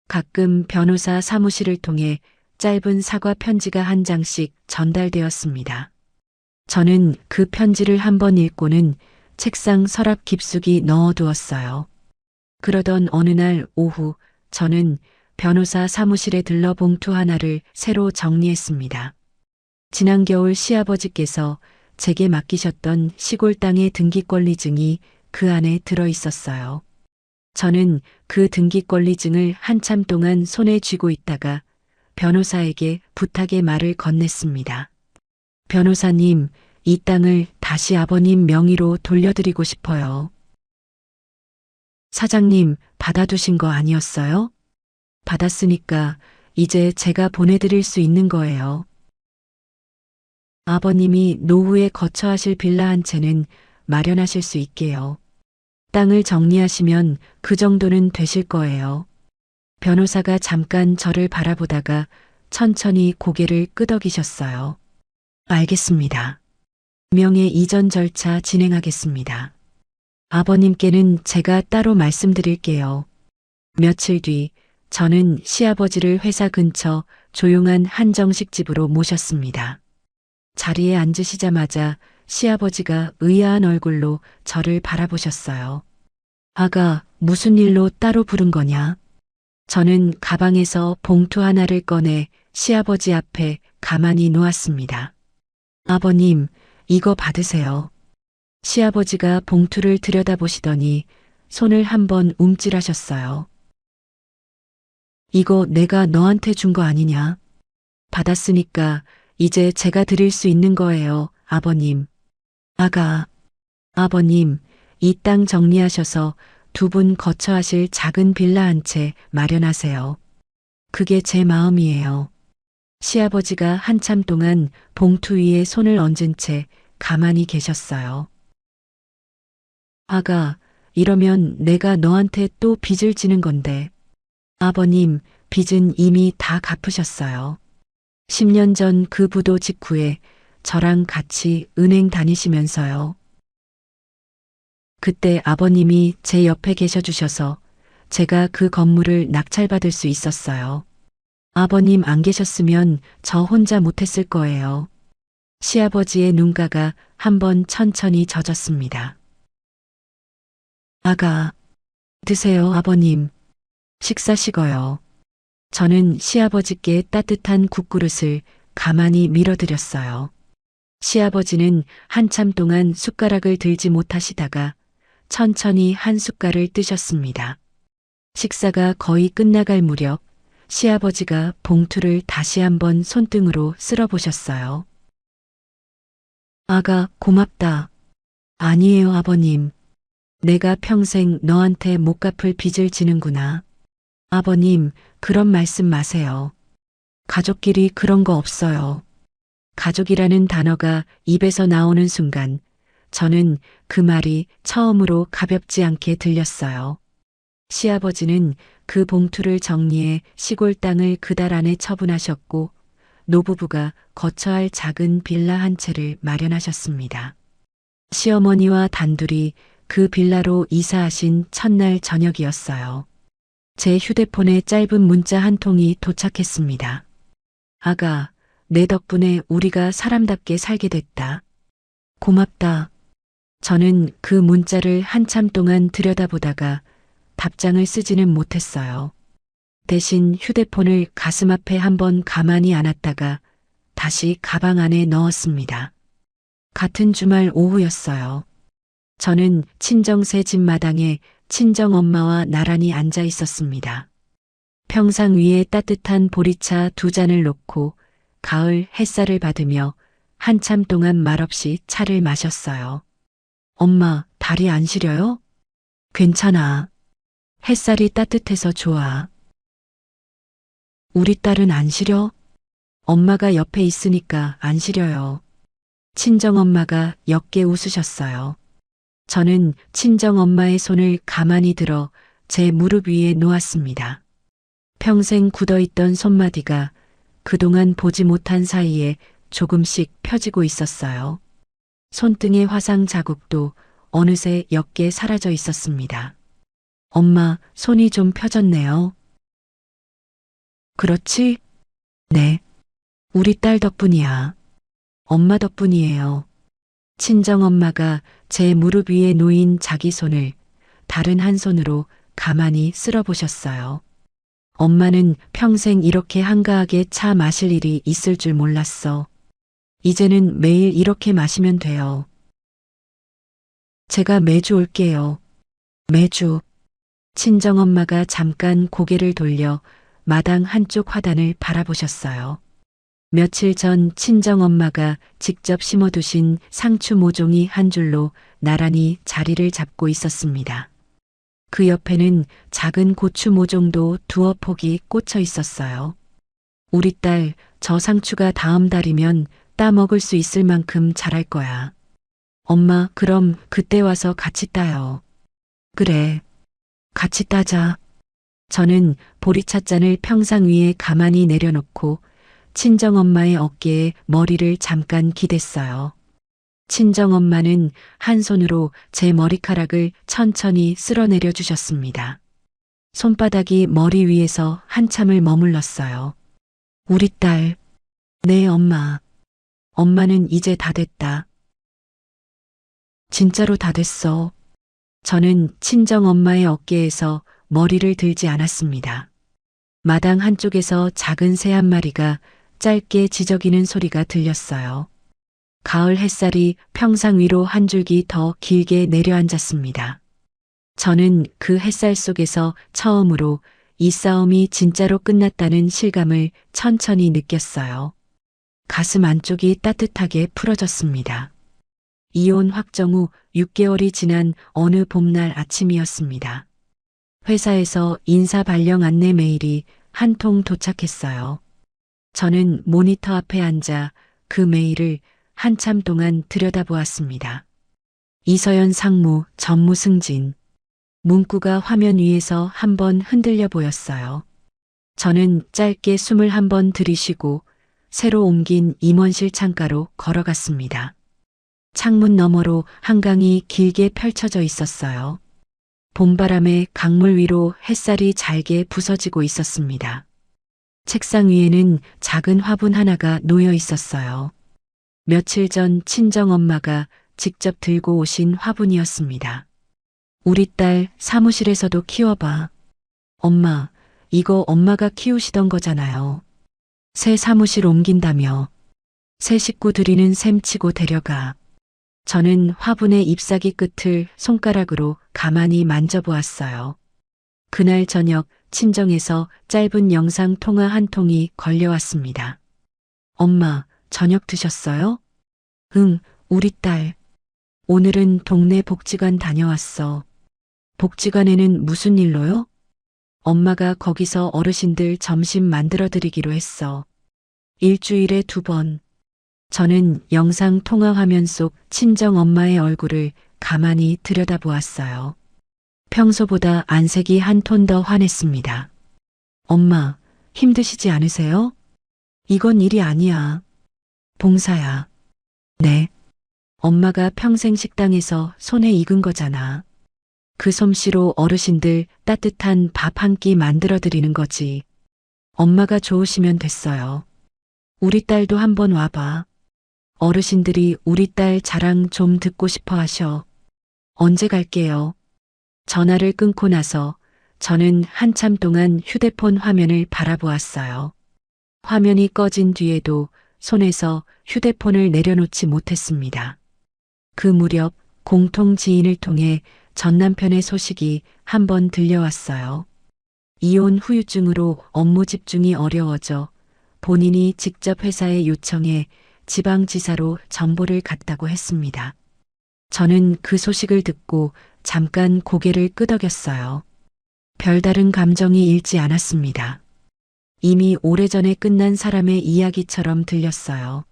가끔 변호사 사무실을 통해 짧은 사과 편지가 한 장씩 전달되었습니다. 저는 그 편지를 한번 읽고는 책상 서랍 깊숙이 넣어두었어요. 그러던 어느 날 오후 저는 변호사 사무실에 들러 봉투 하나를 새로 정리했습니다. 지난 겨울 시아버지께서 제게 맡기셨던 시골 땅의 등기권리증이 그 안에 들어 있었어요. 저는 그 등기권리증을 한참 동안 손에 쥐고 있다가 변호사에게 부탁의 말을 건넸습니다. 변호사님, 이 땅을 다시 아버님 명의로 돌려드리고 싶어요. 사장님, 받아두신 거 아니었어요? 받았으니까 이제 제가 보내드릴 수 있는 거예요. 아버님이 노후에 거처하실 빌라 한 채는 마련하실 수 있게요. 땅을 정리하시면 그 정도는 되실 거예요. 변호사가 잠깐 저를 바라보다가 천천히 고개를 끄덕이셨어요. 알겠습니다. 명예 이전 절차 진행하겠습니다. 아버님께는 제가 따로 말씀드릴게요. 며칠 뒤 저는 시아버지를 회사 근처 조용한 한정식 집으로 모셨습니다. 자리에 앉으시자마자 시아버지가 의아한 얼굴로 저를 바라보셨어요. 아가, 무슨 일로 따로 부른 거냐? 저는 가방에서 봉투 하나를 꺼내 시아버지 앞에 가만히 놓았습니다. 아버님, 이거 받으세요. 시아버지가 봉투를 들여다보시더니 손을 한번 움찔하셨어요. 이거 내가 너한테 준 거 아니냐? 받았으니까 이제 제가 드릴 수 있는 거예요, 아버님. 아가, 아버님, 이 땅 정리하셔서 두 분 거처하실 작은 빌라 한 채 마련하세요. 그게 제 마음이에요. 시아버지가 한참 동안 봉투 위에 손을 얹은 채 가만히 계셨어요. 아가, 이러면 내가 너한테 또 빚을 지는 건데. 아버님, 빚은 이미 다 갚으셨어요. 10년 전 그 부도 직후에 저랑 같이 은행 다니시면서요. 그때 아버님이 제 옆에 계셔 주셔서 제가 그 건물을 낙찰받을 수 있었어요. 아버님 안 계셨으면 저 혼자 못했을 거예요. 시아버지의 눈가가 한번 천천히 젖었습니다. 아가, 드세요, 아버님. 식사 식어요. 저는 시아버지께 따뜻한 국그릇을 가만히 밀어드렸어요. 시아버지는 한참 동안 숟가락을 들지 못하시다가 천천히 한 숟갈을 뜨셨습니다. 식사가 거의 끝나갈 무렵 시아버지가 봉투를 다시 한번 손등으로 쓸어보셨어요. 아가, 고맙다. 아니에요, 아버님. 내가 평생 너한테 못 갚을 빚을 지는구나. 아버님, 그런 말씀 마세요. 가족끼리 그런 거 없어요. 가족이라는 단어가 입에서 나오는 순간 저는 그 말이 처음으로 가볍지 않게 들렸어요. 시아버지는 그 봉투를 정리해 시골 땅을 그달 안에 처분하셨고 노부부가 거처할 작은 빌라 한 채를 마련하셨습니다. 시어머니와 단둘이 그 빌라로 이사하신 첫날 저녁이었어요. 제 휴대폰에 짧은 문자 한 통이 도착했습니다. 아가, 내 덕분에 우리가 사람답게 살게 됐다. 고맙다. 저는 그 문자를 한참 동안 들여다보다가 답장을 쓰지는 못했어요. 대신 휴대폰을 가슴 앞에 한번 가만히 안았다가 다시 가방 안에 넣었습니다. 같은 주말 오후였어요. 저는 친정새 집 마당에 친정엄마와 나란히 앉아 있었습니다. 평상 위에 따뜻한 보리차 두 잔을 놓고 가을 햇살을 받으며 한참 동안 말없이 차를 마셨어요. 엄마, 다리 안 시려요? 괜찮아. 햇살이 따뜻해서 좋아. 우리 딸은 안 시려? 엄마가 옆에 있으니까 안 시려요. 친정엄마가 옅게 웃으셨어요. 저는 친정엄마의 손을 가만히 들어 제 무릎 위에 놓았습니다. 평생 굳어있던 손마디가 그동안 보지 못한 사이에 조금씩 펴지고 있었어요. 손등의 화상 자국도 어느새 옅게 사라져 있었습니다. 엄마, 손이 좀 펴졌네요. 그렇지? 네. 우리 딸 덕분이야. 엄마 덕분이에요. 친정엄마가 제 무릎 위에 놓인 자기 손을 다른 한 손으로 가만히 쓸어보셨어요. 엄마는 평생 이렇게 한가하게 차 마실 일이 있을 줄 몰랐어. 이제는 매일 이렇게 마시면 돼요. 제가 매주 올게요. 매주. 친정엄마가 잠깐 고개를 돌려 마당 한쪽 화단을 바라보셨어요. 며칠 전 친정엄마가 직접 심어두신 상추 모종이 한 줄로 나란히 자리를 잡고 있었습니다. 그 옆에는 작은 고추 모종도 두어 폭이 꽂혀 있었어요. 우리 딸, 저 상추가 다음 달이면 따 먹을 수 있을 만큼 자랄 거야. 엄마, 그럼 그때 와서 같이 따요. 그래. 같이 따자. 저는 보리찻잔을 평상 위에 가만히 내려놓고 친정엄마의 어깨에 머리를 잠깐 기댔어요. 친정엄마는 한 손으로 제 머리카락을 천천히 쓸어내려 주셨습니다. 손바닥이 머리 위에서 한참을 머물렀어요. 우리 딸. 네, 엄마. 엄마는 이제 다 됐다. 진짜로 다 됐어. 저는 친정엄마의 어깨에서 머리를 들지 않았습니다. 마당 한쪽에서 작은 새 한 마리가 짧게 지저귀는 소리가 들렸어요. 가을 햇살이 평상 위로 한 줄기 더 길게 내려앉았습니다. 저는 그 햇살 속에서 처음으로 이 싸움이 진짜로 끝났다는 실감을 천천히 느꼈어요. 가슴 안쪽이 따뜻하게 풀어졌습니다. 이혼 확정 후 6개월이 지난 어느 봄날 아침이었습니다. 회사에서 인사 발령 안내 메일이 한 통 도착했어요. 저는 모니터 앞에 앉아 그 메일을 한참 동안 들여다보았습니다. 이서연 상무 전무 승진. 문구가 화면 위에서 한번 흔들려 보였어요. 저는 짧게 숨을 한번 들이쉬고 새로 옮긴 임원실 창가로 걸어갔습니다. 창문 너머로 한강이 길게 펼쳐져 있었어요. 봄바람에 강물 위로 햇살이 잘게 부서지고 있었습니다. 책상 위에는 작은 화분 하나가 놓여 있었어요. 며칠 전 친정엄마가 직접 들고 오신 화분이었습니다. 우리 딸 사무실에서도 키워봐. 엄마, 이거 엄마가 키우시던 거잖아요. 새 사무실 옮긴다며. 새 식구 들이는 셈 치고 데려가. 저는 화분의 잎사귀 끝을 손가락으로 가만히 만져보았어요. 그날 저녁 친정에서 짧은 영상 통화 한 통이 걸려왔습니다. 엄마, 저녁 드셨어요? 응, 우리 딸. 오늘은 동네 복지관 다녀왔어. 복지관에는 무슨 일로요? 엄마가 거기서 어르신들 점심 만들어 드리기로 했어. 일주일에 2번. 저는 영상 통화 화면 속 친정 엄마의 얼굴을 가만히 들여다보았어요. 평소보다 안색이 한 톤 더 환했습니다. 엄마, 힘드시지 않으세요? 이건 일이 아니야. 봉사야. 네. 엄마가 평생 식당에서 손에 익은 거잖아. 그 솜씨로 어르신들 따뜻한 밥 한 끼 만들어 드리는 거지. 엄마가 좋으시면 됐어요. 우리 딸도 한번 와봐. 어르신들이 우리 딸 자랑 좀 듣고 싶어 하셔. 언제 갈게요? 전화를 끊고 나서 저는 한참 동안 휴대폰 화면을 바라보았어요. 화면이 꺼진 뒤에도 손에서 휴대폰을 내려놓지 못했습니다. 그 무렵 공통 지인을 통해 전 남편의 소식이 한번 들려왔어요. 이혼 후유증으로 업무 집중이 어려워져 본인이 직접 회사에 요청해 지방지사로 전보를 갔다고 했습니다. 저는 그 소식을 듣고 잠깐 고개를 끄덕였어요. 별다른 감정이 일지 않았습니다. 이미 오래전에 끝난 사람의 이야기처럼 들렸어요.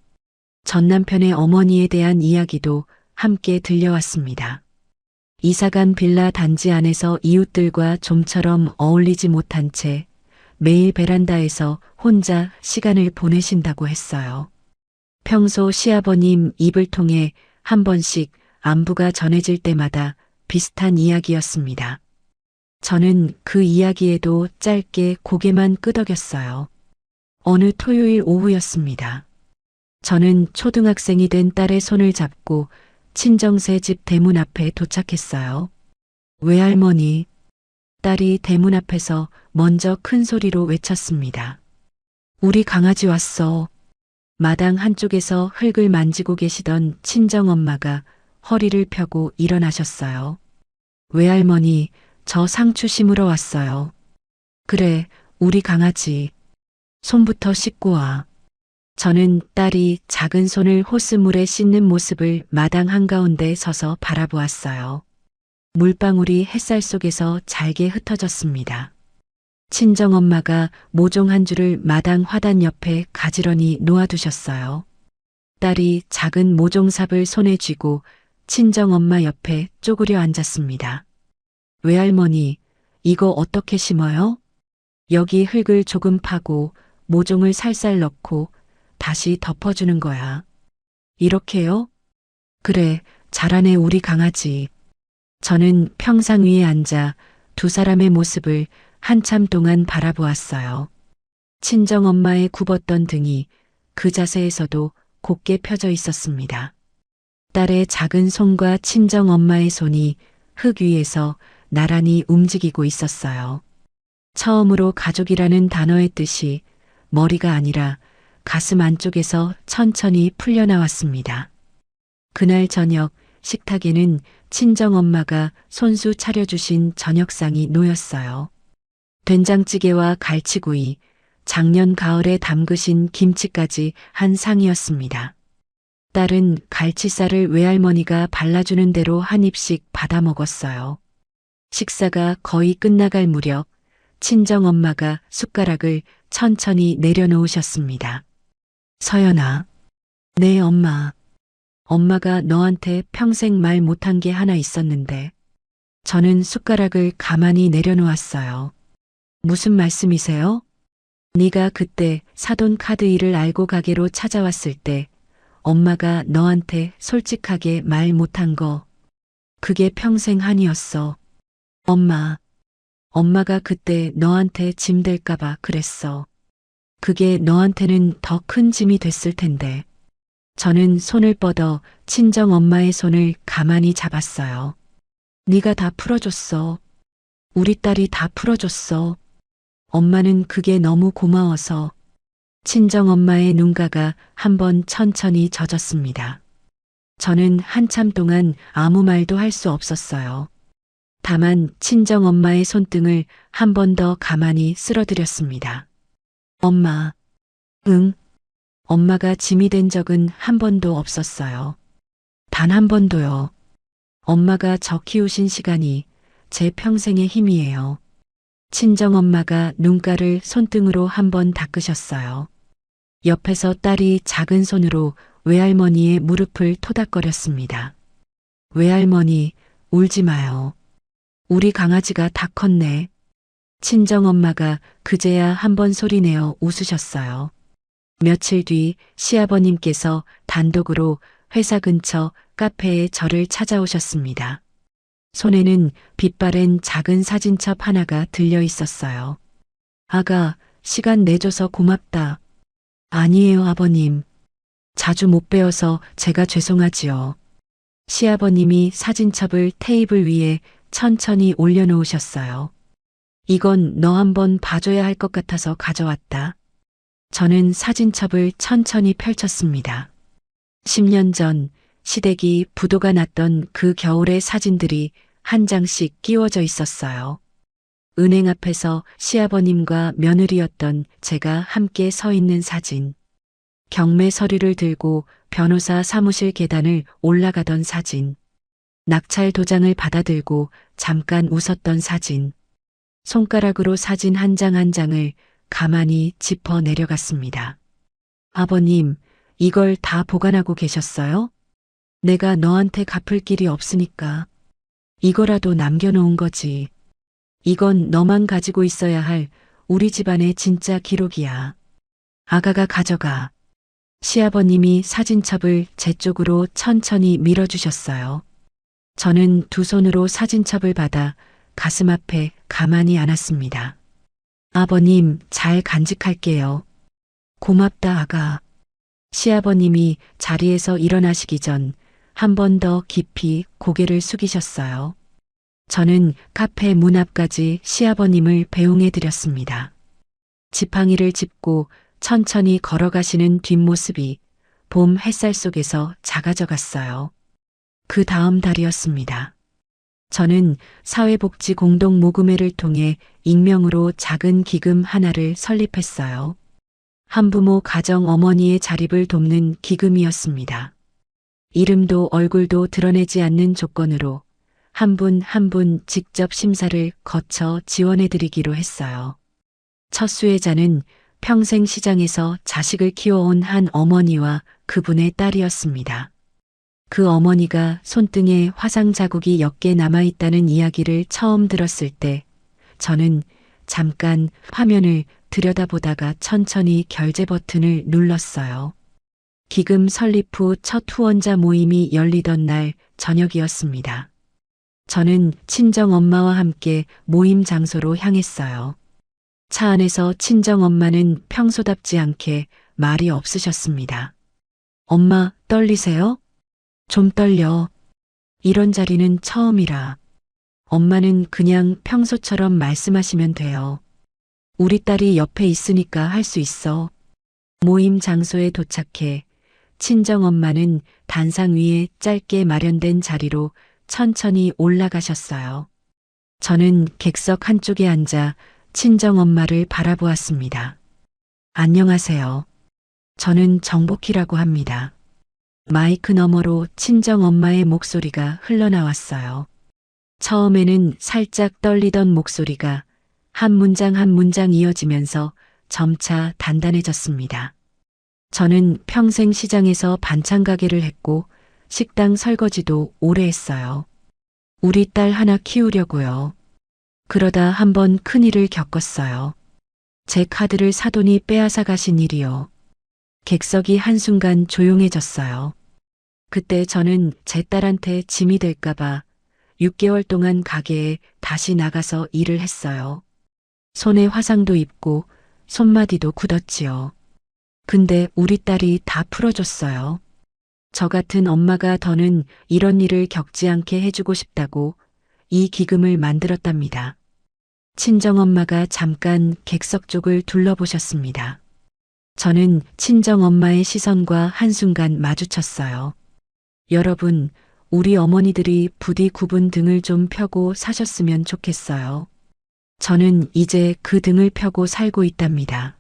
전 남편의 어머니에 대한 이야기도 함께 들려왔습니다. 이사간 빌라 단지 안에서 이웃들과 좀처럼 어울리지 못한 채 매일 베란다에서 혼자 시간을 보내신다고 했어요. 평소 시아버님 입을 통해 한 번씩 안부가 전해질 때마다 비슷한 이야기였습니다. 저는 그 이야기에도 짧게 고개만 끄덕였어요. 어느 토요일 오후였습니다. 저는 초등학생이 된 딸의 손을 잡고 친정새 집 대문 앞에 도착했어요. 외할머니, 딸이 대문 앞에서 먼저 큰 소리로 외쳤습니다. 우리 강아지 왔어. 마당 한쪽에서 흙을 만지고 계시던 친정엄마가 허리를 펴고 일어나셨어요. 외할머니, 저 상추 심으러 왔어요. 그래, 우리 강아지. 손부터 씻고 와. 저는 딸이 작은 손을 호스물에 씻는 모습을 마당 한가운데 서서 바라보았어요. 물방울이 햇살 속에서 잘게 흩어졌습니다. 친정엄마가 모종 한 줄을 마당 화단 옆에 가지런히 놓아두셨어요. 딸이 작은 모종삽을 손에 쥐고 친정엄마 옆에 쪼그려 앉았습니다. 외할머니, 이거 어떻게 심어요? 여기 흙을 조금 파고 모종을 살살 넣고 다시 덮어주는 거야. 이렇게요? 그래, 잘하네 우리 강아지. 저는 평상 위에 앉아 두 사람의 모습을 한참 동안 바라보았어요. 친정엄마의 굽었던 등이 그 자세에서도 곧게 펴져 있었습니다. 딸의 작은 손과 친정엄마의 손이 흙 위에서 나란히 움직이고 있었어요. 처음으로 가족이라는 단어의 뜻이 머리가 아니라 가슴 안쪽에서 천천히 풀려나왔습니다. 그날 저녁 식탁에는 친정엄마가 손수 차려주신 저녁상이 놓였어요. 된장찌개와 갈치구이, 작년 가을에 담그신 김치까지 한 상이었습니다. 딸은 갈치살을 외할머니가 발라주는 대로 한 입씩 받아 먹었어요. 식사가 거의 끝나갈 무렵 친정엄마가 숟가락을 천천히 내려놓으셨습니다. 서연아. 네, 엄마. 엄마가 너한테 평생 말 못한 게 하나 있었는데. 저는 숟가락을 가만히 내려놓았어요. 무슨 말씀이세요? 네가 그때 사돈 카드 일을 알고 가게로 찾아왔을 때 엄마가 너한테 솔직하게 말 못한 거. 그게 평생 한이었어. 엄마가 그때 너한테 짐 될까봐 그랬어. 그게 너한테는 더 큰 짐이 됐을 텐데. 저는 손을 뻗어 친정엄마의 손을 가만히 잡았어요. 네가 다 풀어줬어. 우리 딸이 다 풀어줬어. 엄마는 그게 너무 고마워서. 친정엄마의 눈가가 한번 천천히 젖었습니다. 저는 한참 동안 아무 말도 할 수 없었어요. 다만 친정엄마의 손등을 한 번 더 가만히 쓸어드렸습니다. 엄마. 응. 엄마가 짐이 된 적은 한 번도 없었어요. 단 한 번도요. 엄마가 저 키우신 시간이 제 평생의 힘이에요. 친정엄마가 눈가를 손등으로 한 번 닦으셨어요. 옆에서 딸이 작은 손으로 외할머니의 무릎을 토닥거렸습니다. 외할머니, 울지 마요. 우리 강아지가 다 컸네. 친정엄마가 그제야 한 번 소리내어 웃으셨어요. 며칠 뒤 시아버님께서 단독으로 회사 근처 카페에 저를 찾아오셨습니다. 손에는 빛바랜 작은 사진첩 하나가 들려 있었어요. 아가, 시간 내줘서 고맙다. 아니에요, 아버님. 자주 못 뵈어서 제가 죄송하지요. 시아버님이 사진첩을 테이블 위에 천천히 올려놓으셨어요. 이건 너 한번 봐줘야 할 것 같아서 가져왔다. 저는 사진첩을 천천히 펼쳤습니다. 10년 전 시댁이 부도가 났던 그 겨울의 사진들이 한 장씩 끼워져 있었어요. 은행 앞에서 시아버님과 며느리였던 제가 함께 서 있는 사진. 경매 서류를 들고 변호사 사무실 계단을 올라가던 사진. 낙찰 도장을 받아들고 잠깐 웃었던 사진. 손가락으로 사진 한 장 한 장을 가만히 짚어 내려갔습니다. 아버님, 이걸 다 보관하고 계셨어요? 내가 너한테 갚을 길이 없으니까 이거라도 남겨놓은 거지. 이건 너만 가지고 있어야 할 우리 집안의 진짜 기록이야. 아가가 가져가. 시아버님이 사진첩을 제 쪽으로 천천히 밀어주셨어요. 저는 두 손으로 사진첩을 받아 가슴 앞에 가만히 안았습니다. 아버님, 잘 간직할게요. 고맙다, 아가. 시아버님이 자리에서 일어나시기 전 한 번 더 깊이 고개를 숙이셨어요. 저는 카페 문 앞까지 시아버님을 배웅해 드렸습니다. 지팡이를 짚고 천천히 걸어가시는 뒷모습이 봄 햇살 속에서 작아져 갔어요. 그 다음 달이었습니다. 저는 사회복지공동모금회를 통해 익명으로 작은 기금 하나를 설립했어요. 한부모 가정 어머니의 자립을 돕는 기금이었습니다. 이름도 얼굴도 드러내지 않는 조건으로 한 분 한 분 직접 심사를 거쳐 지원해드리기로 했어요. 첫 수혜자는 평생 시장에서 자식을 키워온 한 어머니와 그분의 딸이었습니다. 그 어머니가 손등에 화상 자국이 몇 개 남아있다는 이야기를 처음 들었을 때 저는 잠깐 화면을 들여다보다가 천천히 결제 버튼을 눌렀어요. 기금 설립 후 첫 후원자 모임이 열리던 날 저녁이었습니다. 저는 친정엄마와 함께 모임 장소로 향했어요. 차 안에서 친정엄마는 평소답지 않게 말이 없으셨습니다. 엄마, 떨리세요? 좀 떨려. 이런 자리는 처음이라. 엄마는 그냥 평소처럼 말씀하시면 돼요. 우리 딸이 옆에 있으니까 할 수 있어. 모임 장소에 도착해 친정엄마는 단상 위에 짧게 마련된 자리로 천천히 올라가셨어요. 저는 객석 한쪽에 앉아 친정엄마를 바라보았습니다. 안녕하세요. 저는 정복희라고 합니다. 마이크 너머로 친정엄마의 목소리가 흘러나왔어요. 처음에는 살짝 떨리던 목소리가 한 문장 한 문장 이어지면서 점차 단단해졌습니다. 저는 평생 시장에서 반찬 가게를 했고 식당 설거지도 오래 했어요. 우리 딸 하나 키우려고요. 그러다 한번 큰일을 겪었어요. 제 카드를 사돈이 빼앗아 가신 일이요. 객석이 한순간 조용해졌어요. 그때 저는 제 딸한테 짐이 될까봐 6개월 동안 가게에 다시 나가서 일을 했어요. 손에 화상도 입고 손마디도 굳었지요. 근데 우리 딸이 다 풀어줬어요. 저 같은 엄마가 더는 이런 일을 겪지 않게 해주고 싶다고 이 기금을 만들었답니다. 친정엄마가 잠깐 객석 쪽을 둘러보셨습니다. 저는 친정엄마의 시선과 한순간 마주쳤어요. 여러분, 우리 어머니들이 부디 굽은 등을 좀 펴고 사셨으면 좋겠어요. 저는 이제 그 등을 펴고 살고 있답니다.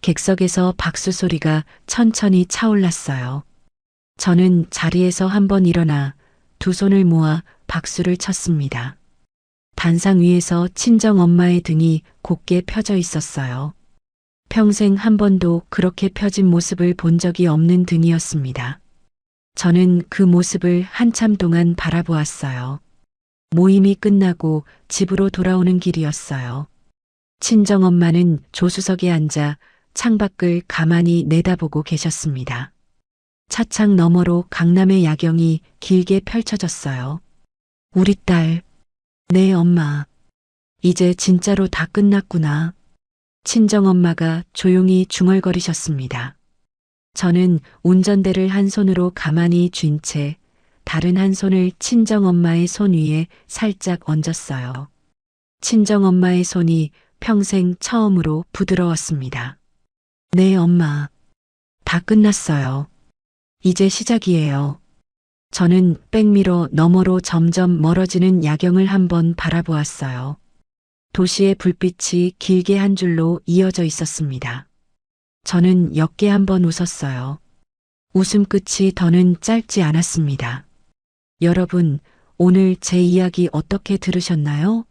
객석에서 박수 소리가 천천히 차올랐어요. 저는 자리에서 한번 일어나 두 손을 모아 박수를 쳤습니다. 단상 위에서 친정엄마의 등이 곧게 펴져 있었어요. 평생 한 번도 그렇게 펴진 모습을 본 적이 없는 등이었습니다. 저는 그 모습을 한참 동안 바라보았어요. 모임이 끝나고 집으로 돌아오는 길이었어요. 친정엄마는 조수석에 앉아 창밖을 가만히 내다보고 계셨습니다. 차창 너머로 강남의 야경이 길게 펼쳐졌어요. 우리 딸, 네 엄마, 이제 진짜로 다 끝났구나. 친정엄마가 조용히 중얼거리셨습니다. 저는 운전대를 한 손으로 가만히 쥔 채 다른 한 손을 친정엄마의 손 위에 살짝 얹었어요. 친정엄마의 손이 평생 처음으로 부드러웠습니다. 네, 엄마. 다 끝났어요. 이제 시작이에요. 저는 백미러 너머로 점점 멀어지는 야경을 한번 바라보았어요. 도시의 불빛이 길게 한 줄로 이어져 있었습니다. 저는 옅게 한번 웃었어요. 웃음 끝이 더는 짧지 않았습니다. 여러분, 오늘 제 이야기 어떻게 들으셨나요?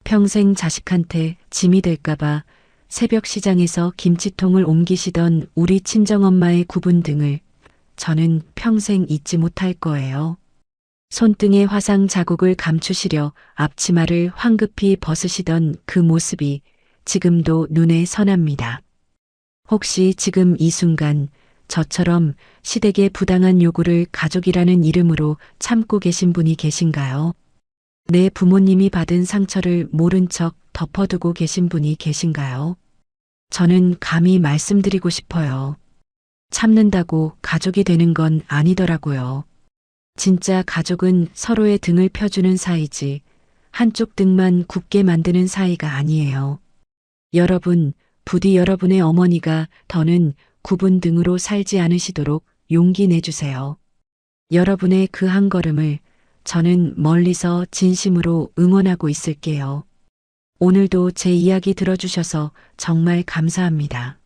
평생 자식한테 짐이 될까봐 새벽 시장에서 김치통을 옮기시던 우리 친정엄마의 굽은 등을 저는 평생 잊지 못할 거예요. 손등의 화상 자국을 감추시려 앞치마를 황급히 벗으시던 그 모습이 지금도 눈에 선합니다. 혹시 지금 이 순간 저처럼 시댁의 부당한 요구를 가족이라는 이름으로 참고 계신 분이 계신가요? 내 부모님이 받은 상처를 모른 척 덮어두고 계신 분이 계신가요? 저는 감히 말씀드리고 싶어요. 참는다고 가족이 되는 건 아니더라고요. 진짜 가족은 서로의 등을 펴주는 사이지 한쪽 등만 굳게 만드는 사이가 아니에요. 여러분, 부디 여러분의 어머니가 더는 굽은 등으로 살지 않으시도록 용기 내주세요. 여러분의 그 한 걸음을 저는 멀리서 진심으로 응원하고 있을게요. 오늘도 제 이야기 들어주셔서 정말 감사합니다.